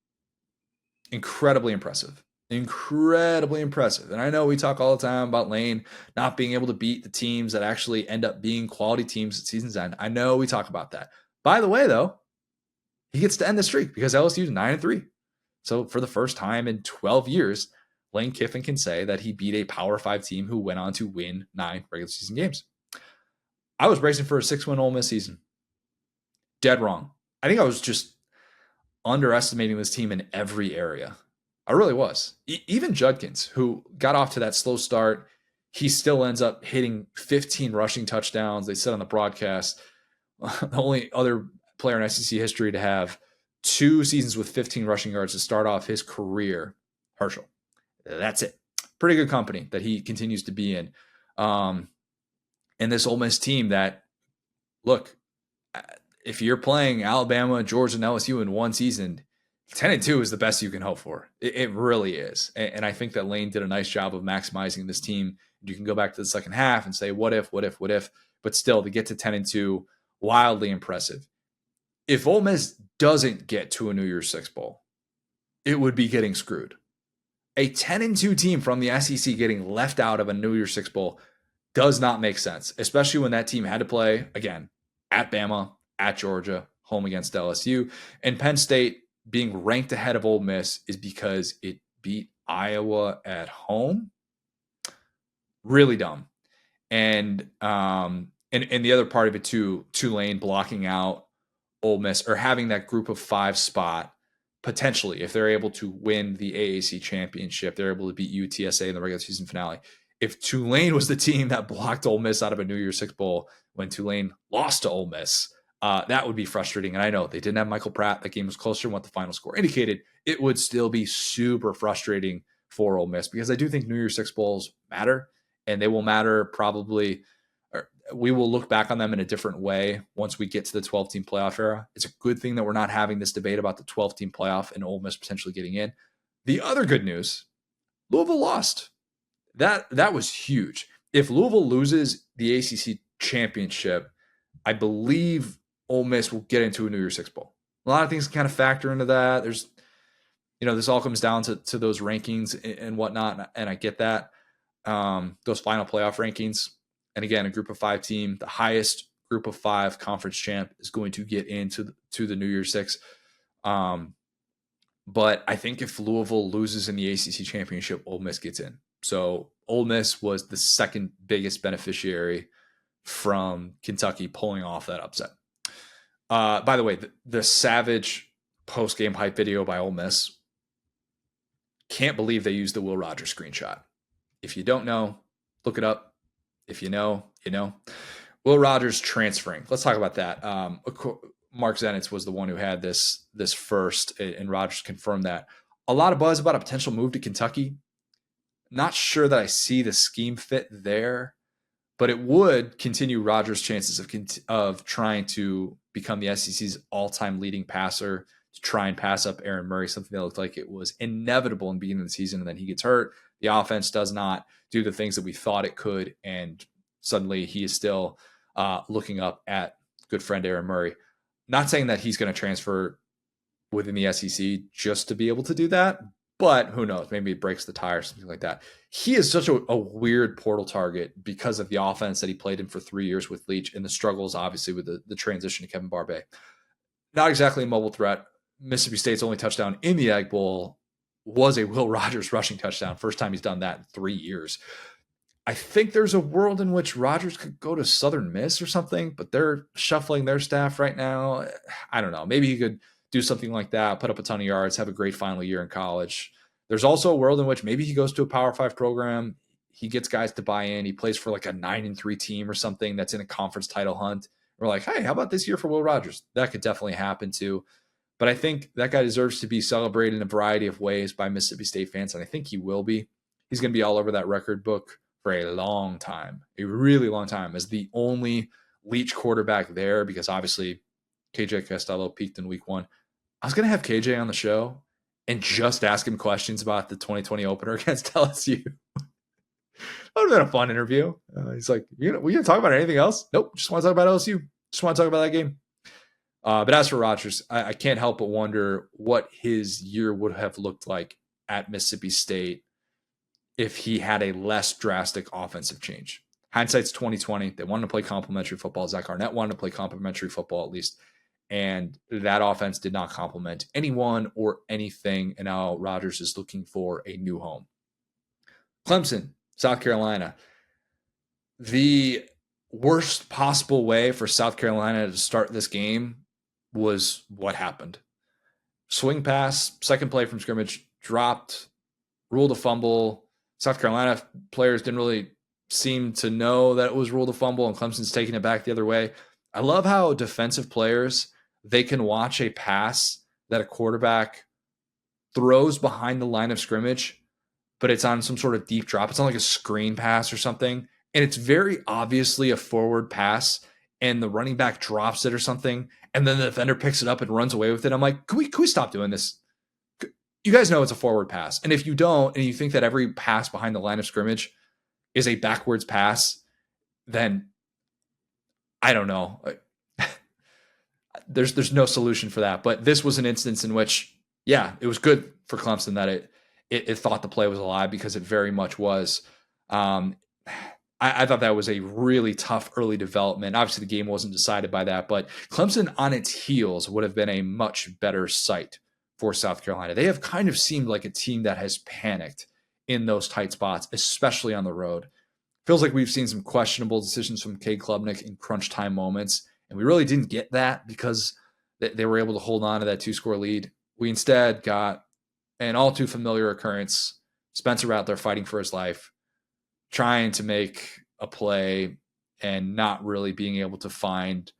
Incredibly impressive. Incredibly impressive. And I know we talk all the time about Lane not being able to beat the teams that actually end up being quality teams at season's end. I know we talk about that. By the way, though, he gets to end the streak because LSU's 9-3. So for the first time in 12 years, Lane Kiffin can say that he beat a Power 5 team who went on to win 9 regular season games. I was bracing for a 6-win Ole Miss season. Dead wrong. I think I was just underestimating this team in every area. I really was. Even Judkins, who got off to that slow start, he still ends up hitting 15 rushing touchdowns. They said on the broadcast, the only other player in SEC history to have 2 seasons with 15 rushing yards to start off his career, Herschel. That's it. Pretty good company that he continues to be in. And this Ole Miss team that, look, if you're playing Alabama, Georgia, and LSU in one season, 10-2 is the best you can hope for. It really is. And I think that Lane did a nice job of maximizing this team. You can go back to the second half and say, what if? But still, to get to 10-2, wildly impressive. If Ole Miss doesn't get to a New Year's Six Bowl, it would be getting screwed. A 10-2 team from the SEC getting left out of a New Year's Six Bowl does not make sense, especially when that team had to play, again, at Bama, at Georgia, home against LSU. And Penn State being ranked ahead of Ole Miss is because it beat Iowa at home. Really dumb. And the other part of it too, Tulane blocking out Ole Miss or having that group of 5 spot potentially, if they're able to win the AAC championship, they're able to beat UTSA in the regular season finale. If Tulane was the team that blocked Ole Miss out of a New Year's Six Bowl when Tulane lost to Ole Miss, that would be frustrating. And I know they didn't have Michael Pratt. That game was closer than what the final score indicated. It would still be super frustrating for Ole Miss because I do think New Year's Six Bowls matter, and they will matter probably. We will look back on them in a different way once we get to the 12-team playoff era. It's a good thing that we're not having this debate about the 12-team playoff and Ole Miss potentially getting in. The other good news, Louisville lost. That was huge. If Louisville loses the ACC championship, I believe Ole Miss will get into a New Year's Six bowl. A lot of things kind of factor into that. There's, this all comes down to those rankings and whatnot, and I get that. Those final playoff rankings. And again, a group of 5 team, the highest group of 5 conference champ is going to get into the New Year's Six. But I think if Louisville loses in the ACC championship, Ole Miss gets in. So Ole Miss was the second biggest beneficiary from Kentucky pulling off that upset. By the way, the savage post-game hype video by Ole Miss, can't believe they used the Will Rogers screenshot. If you don't know, look it up. If you know, you know. Will Rogers transferring. Let's talk about that. Mark Zenitz was the one who had this first, and Rogers confirmed that. A lot of buzz about a potential move to Kentucky. Not sure that I see the scheme fit there, but it would continue Rogers' chances of trying to become the SEC's all-time leading passer, to try and pass up Aaron Murray, something that looked like it was inevitable in the beginning of the season, and then he gets hurt. The offense does not do the things that we thought it could, and suddenly he is still looking up at good friend Aaron Murray. Not saying that he's going to transfer within the SEC just to be able to do that, but who knows? Maybe it breaks the tire or something like that. He is such a weird portal target because of the offense that he played in for 3 years with Leach and the struggles, obviously, with the transition to Kevin Barbay. Not exactly a mobile threat. Mississippi State's only touchdown in the Egg Bowl was a Will Rogers rushing touchdown. First time he's done that in 3 years. I think there's a world in which Rogers could go to Southern Miss or something, but they're shuffling their staff right now. I don't know. Maybe he could do something like that, put up a ton of yards, have a great final year in college. There's also a world in which maybe he goes to a Power 5 program. He gets guys to buy in. He plays for like a 9-3 team or something that's in a conference title hunt. We're like, hey, how about this year for Will Rogers? That could definitely happen too. But I think that guy deserves to be celebrated in a variety of ways by Mississippi State fans, and I think he will be. He's going to be all over that record book for a long time, a really long time, as the only Leach quarterback there, because obviously KJ Costello peaked in week 1. I was going to have KJ on the show and just ask him questions about the 2020 opener against LSU. That would have been a fun interview. He's like, we going to talk about anything else? Nope, just want to talk about LSU. Just want to talk about that game. But as for Rogers, I can't help but wonder what his year would have looked like at Mississippi State if he had a less drastic offensive change. Hindsight's 2020. They wanted to play complementary football. Zach Arnett wanted to play complementary football at least. And that offense did not complement anyone or anything. And now Rogers is looking for a new home. Clemson, South Carolina. The worst possible way for South Carolina to start this game was what happened. Swing pass, second play from scrimmage, dropped, ruled a fumble. South Carolina players didn't really seem to know that it was ruled a fumble, and Clemson's taking it back the other way. I love how defensive players, they can watch a pass that a quarterback throws behind the line of scrimmage, but it's on some sort of deep drop. It's on like a screen pass or something, and it's very obviously a forward pass, and the running back drops it or something, and then the defender picks it up and runs away with it. I'm like, can we stop doing this? You guys know it's a forward pass. And if you don't, and you think that every pass behind the line of scrimmage is a backwards pass, then I don't know. There's no solution for that. But this was an instance in which, yeah, it was good for Clemson that it thought the play was alive, because it very much was. I thought that was a really tough early development. Obviously, the game wasn't decided by that, but Clemson on its heels would have been a much better sight for South Carolina. They have kind of seemed like a team that has panicked in those tight spots, especially on the road. Feels like we've seen some questionable decisions from Cade Klubnik in crunch time moments, and we really didn't get that because they were able to hold on to that 2-score lead. We instead got an all too familiar occurrence. Spencer Rattler fighting for his life, trying to make a play and not really being able to find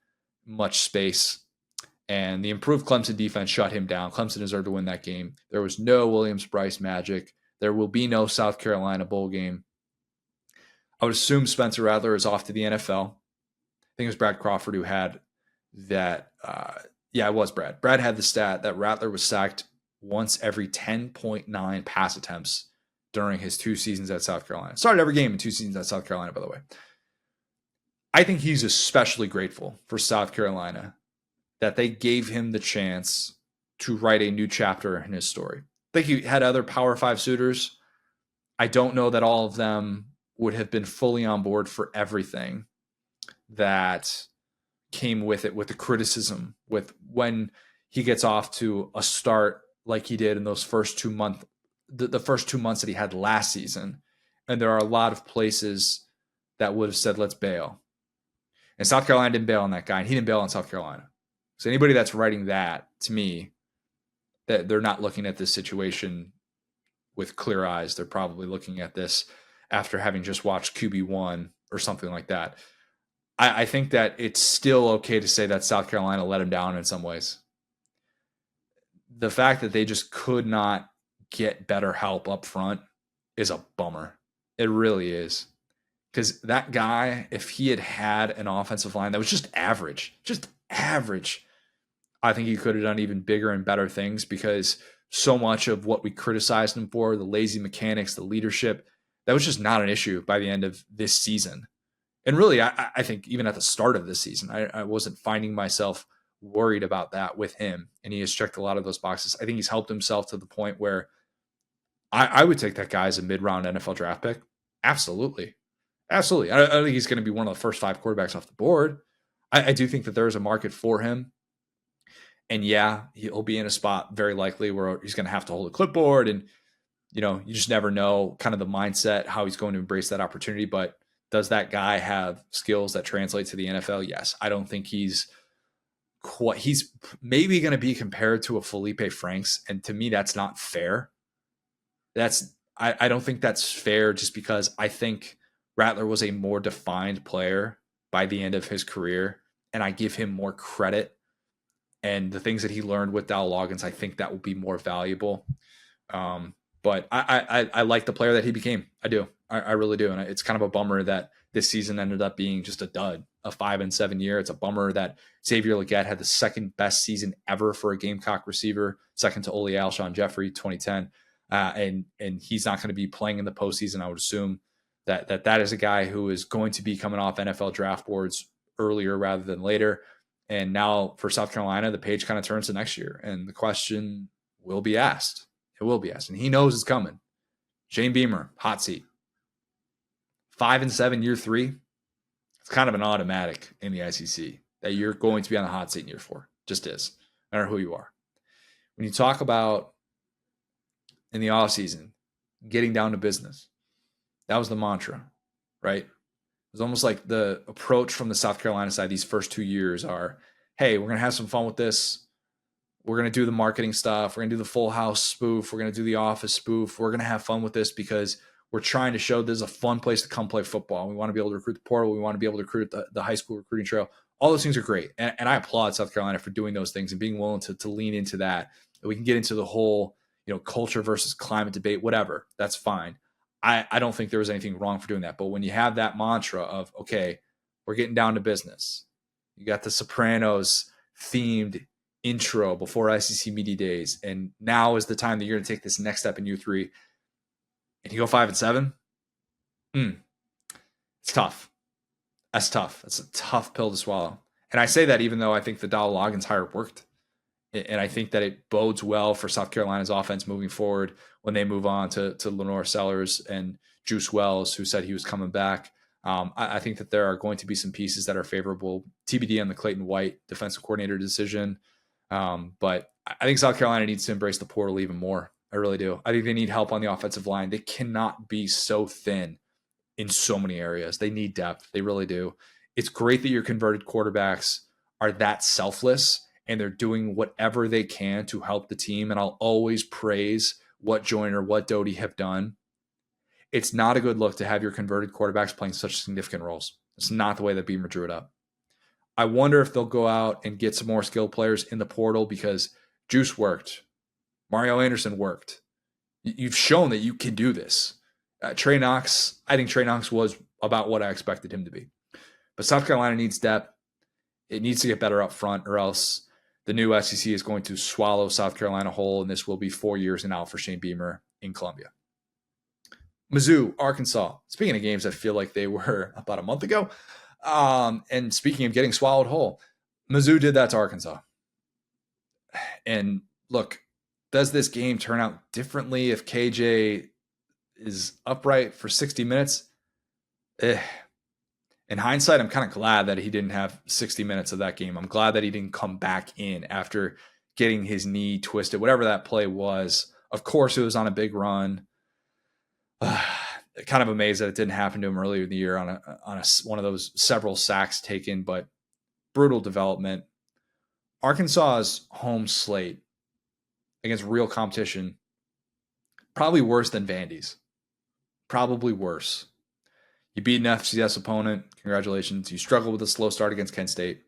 much space. And the improved Clemson defense shut him down. Clemson deserved to win that game. There was no Williams-Brice magic. There will be no South Carolina bowl game. I would assume Spencer Rattler is off to the NFL. I think it was Brad Crawford who had that. It was Brad. Brad had the stat that Rattler was sacked once every 10.9 pass attempts during his 2 seasons at South Carolina. Started every game in 2 seasons at South Carolina, by the way. I think he's especially grateful for South Carolina that they gave him the chance to write a new chapter in his story. I think he had other Power 5 suitors. I don't know that all of them would have been fully on board for everything that came with it, with the criticism, with when he gets off to a start like he did in those first 2 months, the first 2 months that he had last season. And there are a lot of places that would have said, let's bail. And South Carolina didn't bail on that guy, and he didn't bail on South Carolina. So anybody that's writing that, to me, that they're not looking at this situation with clear eyes. They're probably looking at this after having just watched QB1 or something like that. I think that it's still okay to say that South Carolina let him down in some ways. The fact that they just could not get better help up front is a bummer. It really is. Because that guy, if he had had an offensive line that was just average, I think he could have done even bigger and better things, because so much of what we criticized him for, the lazy mechanics, the leadership, that was just not an issue by the end of this season. And really, I think even at the start of this season, I wasn't finding myself worried about that with him. And he has checked a lot of those boxes. I think he's helped himself to the point where I would take that guy as a mid-round NFL draft pick. Absolutely. Absolutely. I don't think he's going to be one of the first 5 quarterbacks off the board. I do think that there is a market for him. And yeah, he'll be in a spot very likely where he's going to have to hold a clipboard. And, you just never know kind of the mindset, how he's going to embrace that opportunity. But does that guy have skills that translate to the NFL? Yes. I don't think he's maybe going to be compared to a Felipe Franks. And to me, that's not fair. I don't think that's fair, just because I think Rattler was a more defined player by the end of his career, and I give him more credit. And the things that he learned with Dowell Loggins, I think that will be more valuable. But I like the player that he became. I do. I really do. And it's kind of a bummer that this season ended up being just a dud, a 5-7 year. It's a bummer that Xavier Legette had the second best season ever for a Gamecock receiver, second to Ole Alshon Jeffrey, 2010. And he's not going to be playing in the postseason. I would assume that is a guy who is going to be coming off NFL draft boards earlier rather than later. And now for South Carolina, the page kind of turns to next year, and the question will be asked. It will be asked, and he knows it's coming. Shane Beamer, hot seat. 5-7 year 3. It's kind of an automatic in the SEC that you're going to be on the hot seat in year 4. Just is. No matter who you are. When you talk about in the offseason, getting down to business, that was the mantra, right? It was almost like the approach from the South Carolina side these first 2 years are, hey, we're going to have some fun with this. We're going to do the marketing stuff. We're going to do the Full House spoof. We're going to do the Office spoof. We're going to have fun with this because we're trying to show this is a fun place to come play football. We want to be able to recruit the portal. We want to be able to recruit the high school recruiting trail. All those things are great. And I applaud South Carolina for doing those things and being willing to lean into that. We can get into the whole, culture versus climate debate, whatever. That's fine. I don't think there was anything wrong for doing that. But when you have that mantra of, okay, we're getting down to business. You got the Sopranos themed intro before SEC Media Days. And now is the time that you're going to take this next step in year 3. And you go 5-7. It's tough. That's tough. That's a tough pill to swallow. And I say that even though I think the Dowell Loggins hire worked. And I think that it bodes well for South Carolina's offense moving forward when they move on to Lenore Sellers and Juice Wells, who said he was coming back. I think that there are going to be some pieces that are favorable. TBD on the Clayton White defensive coordinator decision. But I think South Carolina needs to embrace the portal even more. I really do. I think they need help on the offensive line. They cannot be so thin in so many areas. They need depth. They really do. It's great that your converted quarterbacks are that selfless and they're doing whatever they can to help the team. And I'll always praise what Joyner, what Doty have done. It's not a good look to have your converted quarterbacks playing such significant roles. It's not the way that Beamer drew it up. I wonder if they'll go out and get some more skilled players in the portal because Juice worked. Mario Anderson worked. You've shown that you can do this. Trey Knox, I think Trey Knox was about what I expected him to be. But South Carolina needs depth. It needs to get better up front or else the new SEC is going to swallow South Carolina whole, and this will be 4 years and out for Shane Beamer in Columbia. Mizzou, Arkansas. Speaking of games that feel like they were about a month ago, and speaking of getting swallowed whole, Mizzou did that to Arkansas. And look, does this game turn out differently if KJ is upright for 60 minutes? In hindsight, I'm kind of glad that he didn't have 60 minutes of that game. I'm glad that he didn't come back in after getting his knee twisted, whatever that play was. Of course, it was on a big run. Kind of amazed that it didn't happen to him earlier in the year on one of those several sacks taken, but brutal development. Arkansas's home slate against real competition, probably worse than Vandy's. Probably worse. You beat an FCS opponent. Congratulations. You struggled with a slow start against Kent State.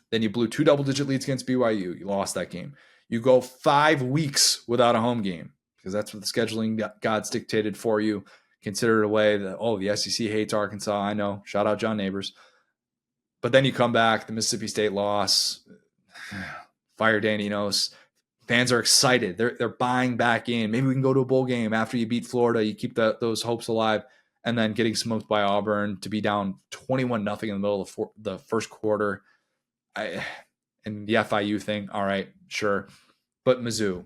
Then you blew 2 double-digit leads against BYU. You lost that game. You go 5 weeks without a home game because that's what the scheduling gods dictated for you. Consider it a way that, the SEC hates Arkansas. I know. Shout out John Neighbors. But then you come back, the Mississippi State loss, fire Dan Enos. Fans are excited. They're buying back in. Maybe we can go to a bowl game after you beat Florida. You keep those hopes alive. And then getting smoked by Auburn to be down 21-0 in the middle of the first quarter. And the FIU thing, all right, sure. But Mizzou,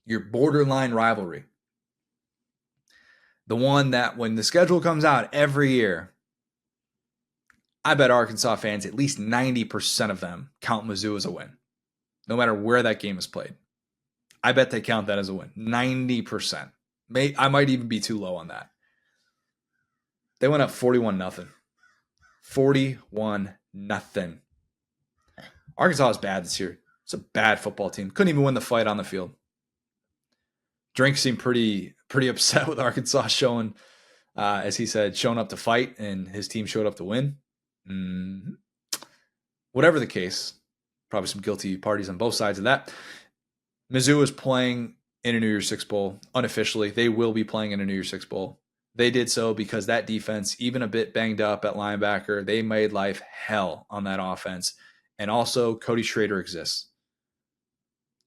your borderline rivalry. The one that when the schedule comes out every year, I bet Arkansas fans, at least 90% of them, count Mizzou as a win, no matter where that game is played. I bet they count that as a win. 90%. I might even be too low on that. They went up 41-0. 41-0. Arkansas is bad this year. It's a bad football team. Couldn't even win the fight on the field. Drink seemed pretty upset with Arkansas showing, as he said, showing up to fight, and his team showed up to win. Mm-hmm. Whatever the case, probably some guilty parties on both sides of that. Mizzou is playing in a New Year's Six Bowl unofficially. They will be playing in a New Year's Six Bowl. They did so because that defense, even a bit banged up at linebacker, they made life hell on that offense. And also, Cody Schrader exists.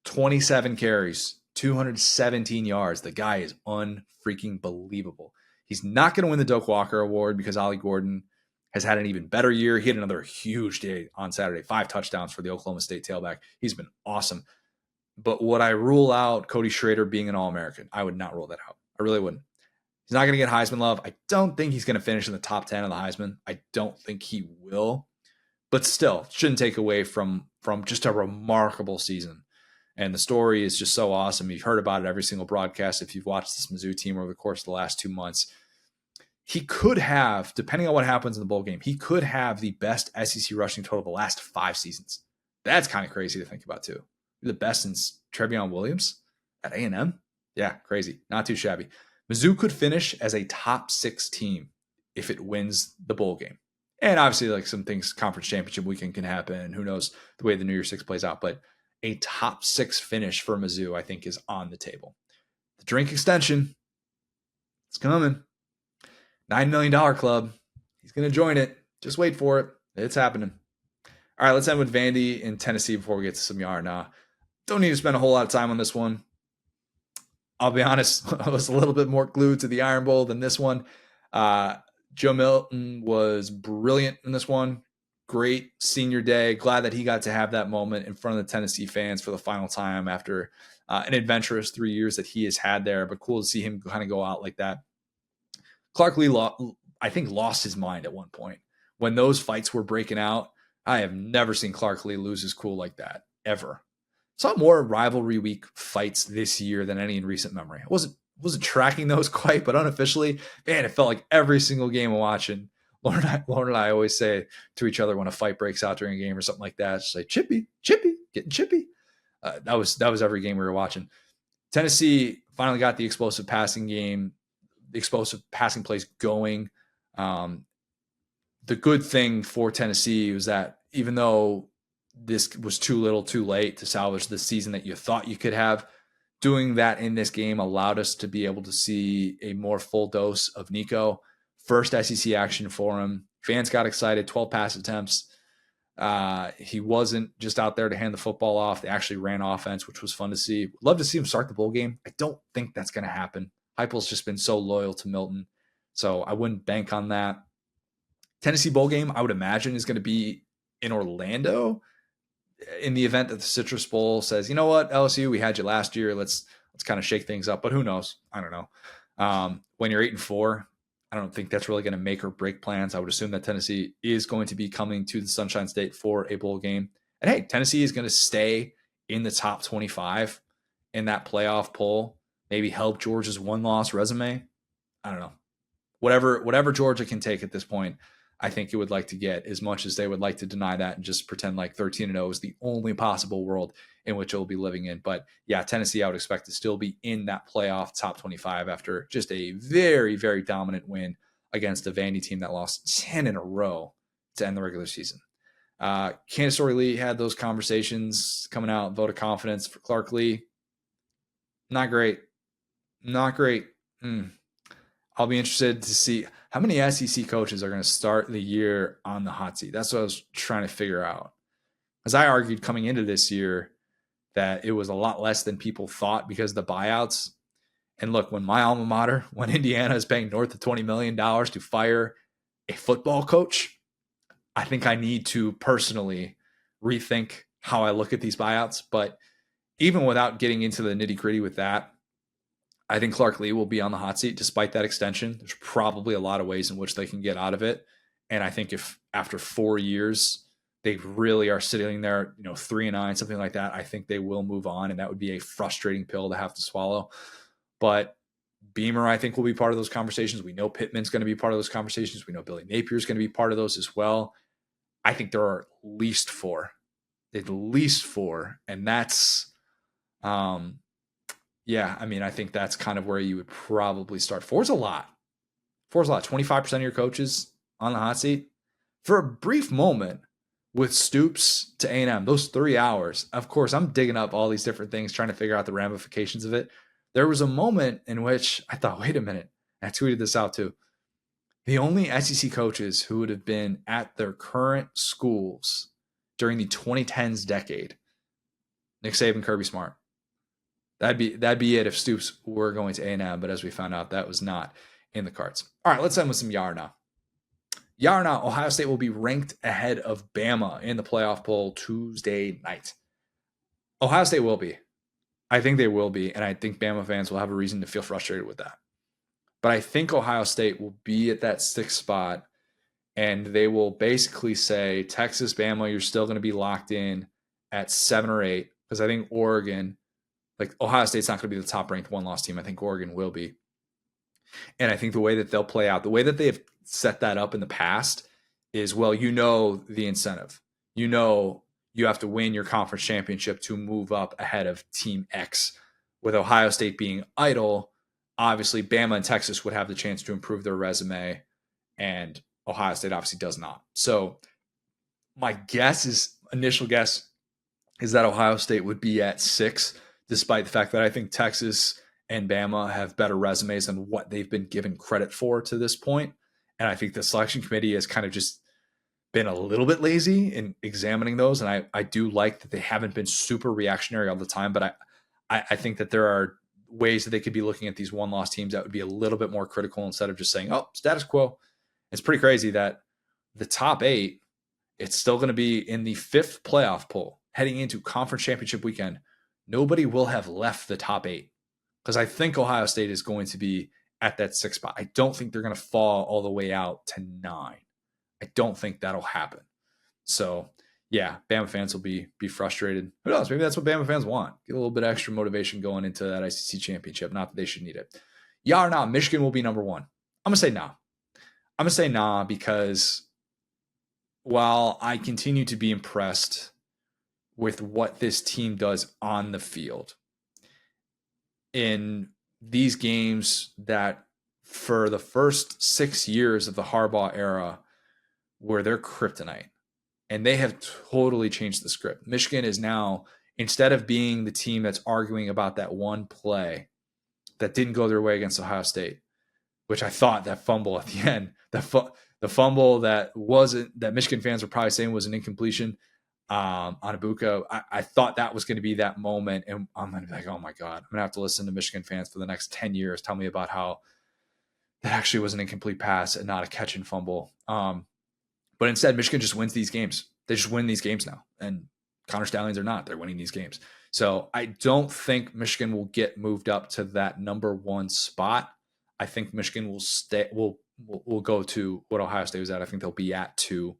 27 carries, 217 yards. The guy is unfreaking believable. He's not going to win the Doak Walker Award because Ollie Gordon has had an even better year. He had another huge day on Saturday. 5 touchdowns for the Oklahoma State tailback. He's been awesome. But would I rule out Cody Schrader being an All-American? I would not rule that out. I really wouldn't. He's not going to get Heisman love. I don't think he's going to finish in the top 10 of the Heisman. I don't think he will. But still, shouldn't take away from just a remarkable season. And the story is just so awesome. You've heard about it every single broadcast if you've watched this Mizzou team over the course of the last 2 months. He could have, depending on what happens in the bowl game, he could have the best SEC rushing total of the last 5 seasons. That's kind of crazy to think about, too. The best since Trevion Williams at A&M? Yeah, crazy. Not too shabby. Mizzou could finish as a top 6 team if it wins the bowl game. And obviously, like some things, conference championship weekend can happen. Who knows the way the New Year's Six plays out. But a top 6 finish for Mizzou, I think, is on the table. The drink extension, it's coming. $9 million club. He's going to join it. Just wait for it. It's happening. All right, let's end with Vandy in Tennessee before we get to some Yarna. Don't need to spend a whole lot of time on this one. I'll be honest, I was a little bit more glued to the Iron Bowl than this one. Joe Milton was brilliant in this one. Great senior day. Glad that he got to have that moment in front of the Tennessee fans for the final time after an adventurous 3 years that he has had there. But cool to see him kind of go out like that. Clark Lee, I think, lost his mind at one point. When those fights were breaking out, I have never seen Clark Lee lose his cool like that, ever. Saw more rivalry week fights this year than any in recent memory. I wasn't tracking those quite, but unofficially, man, it felt like every single game I'm watching. Lauren and I always say to each other when a fight breaks out during a game or something like that, it's like chippy, getting chippy. That was every game we were watching. Tennessee finally got the explosive passing game, the explosive passing plays going. The good thing for Tennessee was that even though this was too little too late to salvage the season that you thought you could have, doing that in this game allowed us to be able to see a more full dose of Nico. First SEC action for him. Fans got excited, 12 pass attempts. He wasn't just out there to hand the football off. They actually ran offense, which was fun to see. Love to see him start the bowl game. I don't think that's going to happen. Heupel's just been so loyal to Milton, so I wouldn't bank on that. Tennessee bowl game, I would imagine, is going to be in Orlando. in the event that the Citrus Bowl says, you know what, LSU, we had you last year. Let's kind of shake things up. But who knows? I don't know. When you're 8-4, I don't think that's really going to make or break plans. I would assume that Tennessee is going to be coming to the Sunshine State for a bowl game. And hey, Tennessee is going to stay in the top 25 in that playoff poll. Maybe help Georgia's one-loss resume. I don't know. Whatever Georgia can take at this point, I think it would like to get, as much as they would like to deny that and just pretend like 13-0 is the only possible world in which it will be living in. But yeah, Tennessee, I would expect to still be in that playoff top 25 after just a very, very dominant win against a Vandy team that lost 10 in a row to end the regular season. Candace Lee had those conversations coming out, vote of confidence for Clark Lee. Not great. I'll be interested to see how many SEC coaches are going to start the year on the hot seat. That's what I was trying to figure out. As I argued coming into this year that it was a lot less than people thought because of the buyouts. And look, when my alma mater, when Indiana is paying north of $20 million to fire a football coach, I think I need to personally rethink how I look at these buyouts. But even without getting into the nitty-gritty with that, I think Clark Lee will be on the hot seat despite that extension. There's probably a lot of ways in which they can get out of it. And I think if after 4 years they really are sitting there, 3-9, something like that, I think they will move on. And that would be a frustrating pill to have to swallow. But Beamer, I think, will be part of those conversations. We know Pittman's going to be part of those conversations. We know Billy Napier is going to be part of those as well. I think there are at least four. And that's, yeah, I mean, I think that's kind of where you would probably start. Four's a lot. 25% of your coaches on the hot seat. For a brief moment with Stoops-to-A&M, those 3 hours, of course, I'm digging up all these different things, trying to figure out the ramifications of it. There was a moment in which I thought, wait a minute. I tweeted this out too. The only SEC coaches who would have been at their current schools during the 2010s decade, Nick Saban, Kirby Smart. That'd be it if Stoops were going to A&M, but as we found out, that was not in the cards. All right, let's end with some Yarna. Ohio State will be ranked ahead of Bama in the playoff poll Tuesday night. Ohio State will be. I think they will be, and I think Bama fans will have a reason to feel frustrated with that. But I think Ohio State will be at that 6th spot, and they will basically say, Texas, Bama, you're still going to be locked in at 7 or 8, because I think Oregon, Ohio State's not going to be the top-ranked one-loss team. I think Oregon will be. And I think the way that they'll play out, the way that they've set that up in the past is, well, the incentive. You have to win your conference championship to move up ahead of Team X. With Ohio State being idle, obviously Bama and Texas would have the chance to improve their resume, and Ohio State obviously does not. So my initial guess is that Ohio State would be at 6, despite the fact that I think Texas and Bama have better resumes than what they've been given credit for to this point. And I think the selection committee has kind of just been a little bit lazy in examining those. And I do like that they haven't been super reactionary all the time, but I think that there are ways that they could be looking at these one-loss teams that would be a little bit more critical instead of just saying, oh, status quo. It's pretty crazy that the top 8, it's still going to be in the 5th playoff poll heading into conference championship weekend. Nobody will have left the top 8 because I think Ohio State is going to be at that 6th spot. I don't think they're going to fall all the way out to 9. I don't think that'll happen. So, yeah, Bama fans will be frustrated. Who knows? Maybe that's what Bama fans want. Get a little bit of extra motivation going into that ICC championship. Not that they should need it. Yeah or nah, Michigan will be number 1. I'm going to say nah. I'm going to say nah because while I continue to be impressed with what this team does on the field, in these games that for the first 6 years of the Harbaugh era were their kryptonite, and they have totally changed the script. Michigan is now, instead of being the team that's arguing about that one play that didn't go their way against Ohio State, which I thought that fumble at the end, the fumble that Michigan fans were probably saying was an incompletion on Ibuka. I thought that was going to be that moment, and I'm going to be like, oh my God, I'm going to have to listen to Michigan fans for the next 10 years tell me about how that actually was an incomplete pass and not a catch and fumble. But instead, Michigan just wins these games. They just win these games now. And Connor Stallions or not, they're winning these games. So I don't think Michigan will get moved up to that number 1 spot. I think Michigan will stay. Will go to what Ohio State was at. I think they'll be at 2,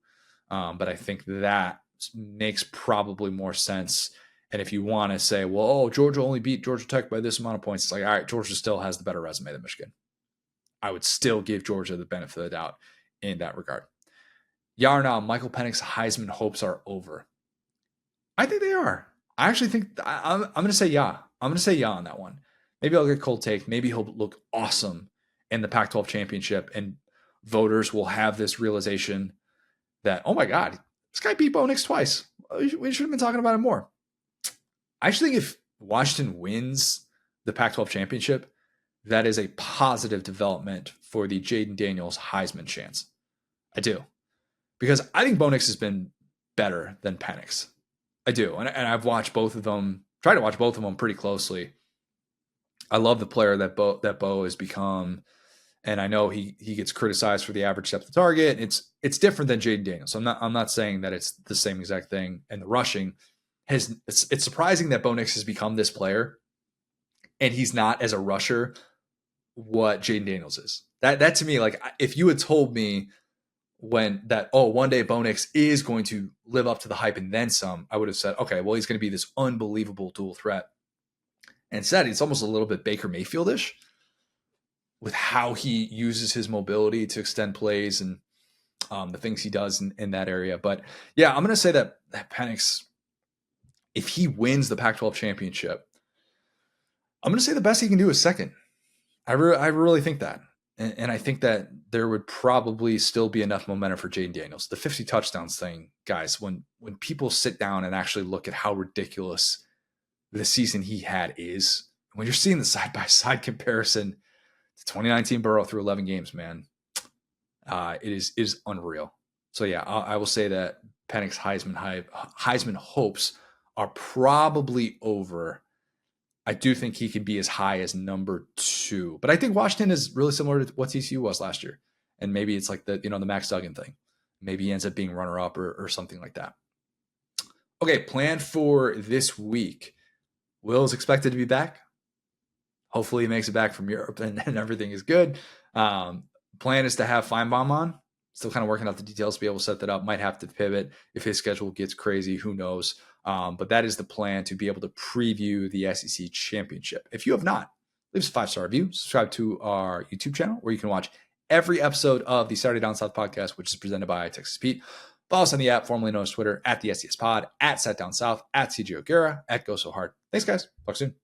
but I think that makes probably more sense. And if you want to say, well, Georgia only beat Georgia Tech by this amount of points, it's like, all right, Georgia still has the better resume than Michigan. I would still give Georgia the benefit of the doubt in that regard. Yeah or no, Michael Penix's Heisman hopes are over. I think they are. I actually think I'm going to say yeah. I'm going to say yeah on that one. Maybe I'll get cold take. Maybe he'll look awesome in the Pac-12 championship, and voters will have this realization that, oh my God, this guy beat Bo Nix twice. We should have been talking about it more. I actually think if Washington wins the Pac-12 championship, that is a positive development for the Jayden Daniels Heisman chance. I do. Because I think Bo Nix has been better than Penix. I do. And I've watched both of them, tried to watch both of them pretty closely. I love the player that Bo has become. And I know he gets criticized for the average depth of target. It's different than Jayden Daniels. So I'm not saying that it's the same exact thing. And the rushing it's surprising that Bo Nix has become this player, and he's not as a rusher what Jayden Daniels is. That to me, like if you had told me one day Bo Nix is going to live up to the hype and then some, I would have said, okay, well, he's going to be this unbelievable dual threat. And instead, it's almost a little bit Baker Mayfield-ish with how he uses his mobility to extend plays and the things he does in that area. But yeah, I'm going to say that Penix, if he wins the Pac-12 championship, I'm going to say the best he can do is second. I really think that. And I think that there would probably still be enough momentum for Jayden Daniels. The 50 touchdowns thing, guys, when people sit down and actually look at how ridiculous the season he had is, when you're seeing the side-by-side comparison to 2019 Burrow through 11 games, man, it is unreal. So yeah, I will say that Penix Heisman hopes are probably over. I do think he could be as high as number 2, but I think Washington is really similar to what TCU was last year. And maybe it's like the Max Duggan thing. Maybe he ends up being runner up or something like that. Okay. Plan for this week. Will is expected to be back. Hopefully he makes it back from Europe and everything is good. Plan is to have Feinbaum on. Still kind of working out the details to be able to set that up. Might have to pivot if his schedule gets crazy. Who knows? But that is the plan, to be able to preview the SEC championship. If you have not, leave us a 5-star review. Subscribe to our YouTube channel where you can watch every episode of the Saturday Down South podcast, which is presented by Texas Pete. Follow us on the app, formerly known as Twitter, at the SDS Pod, at Sat Down South, at CJ O'Gara, at Go So Hard. Thanks, guys. Talk soon.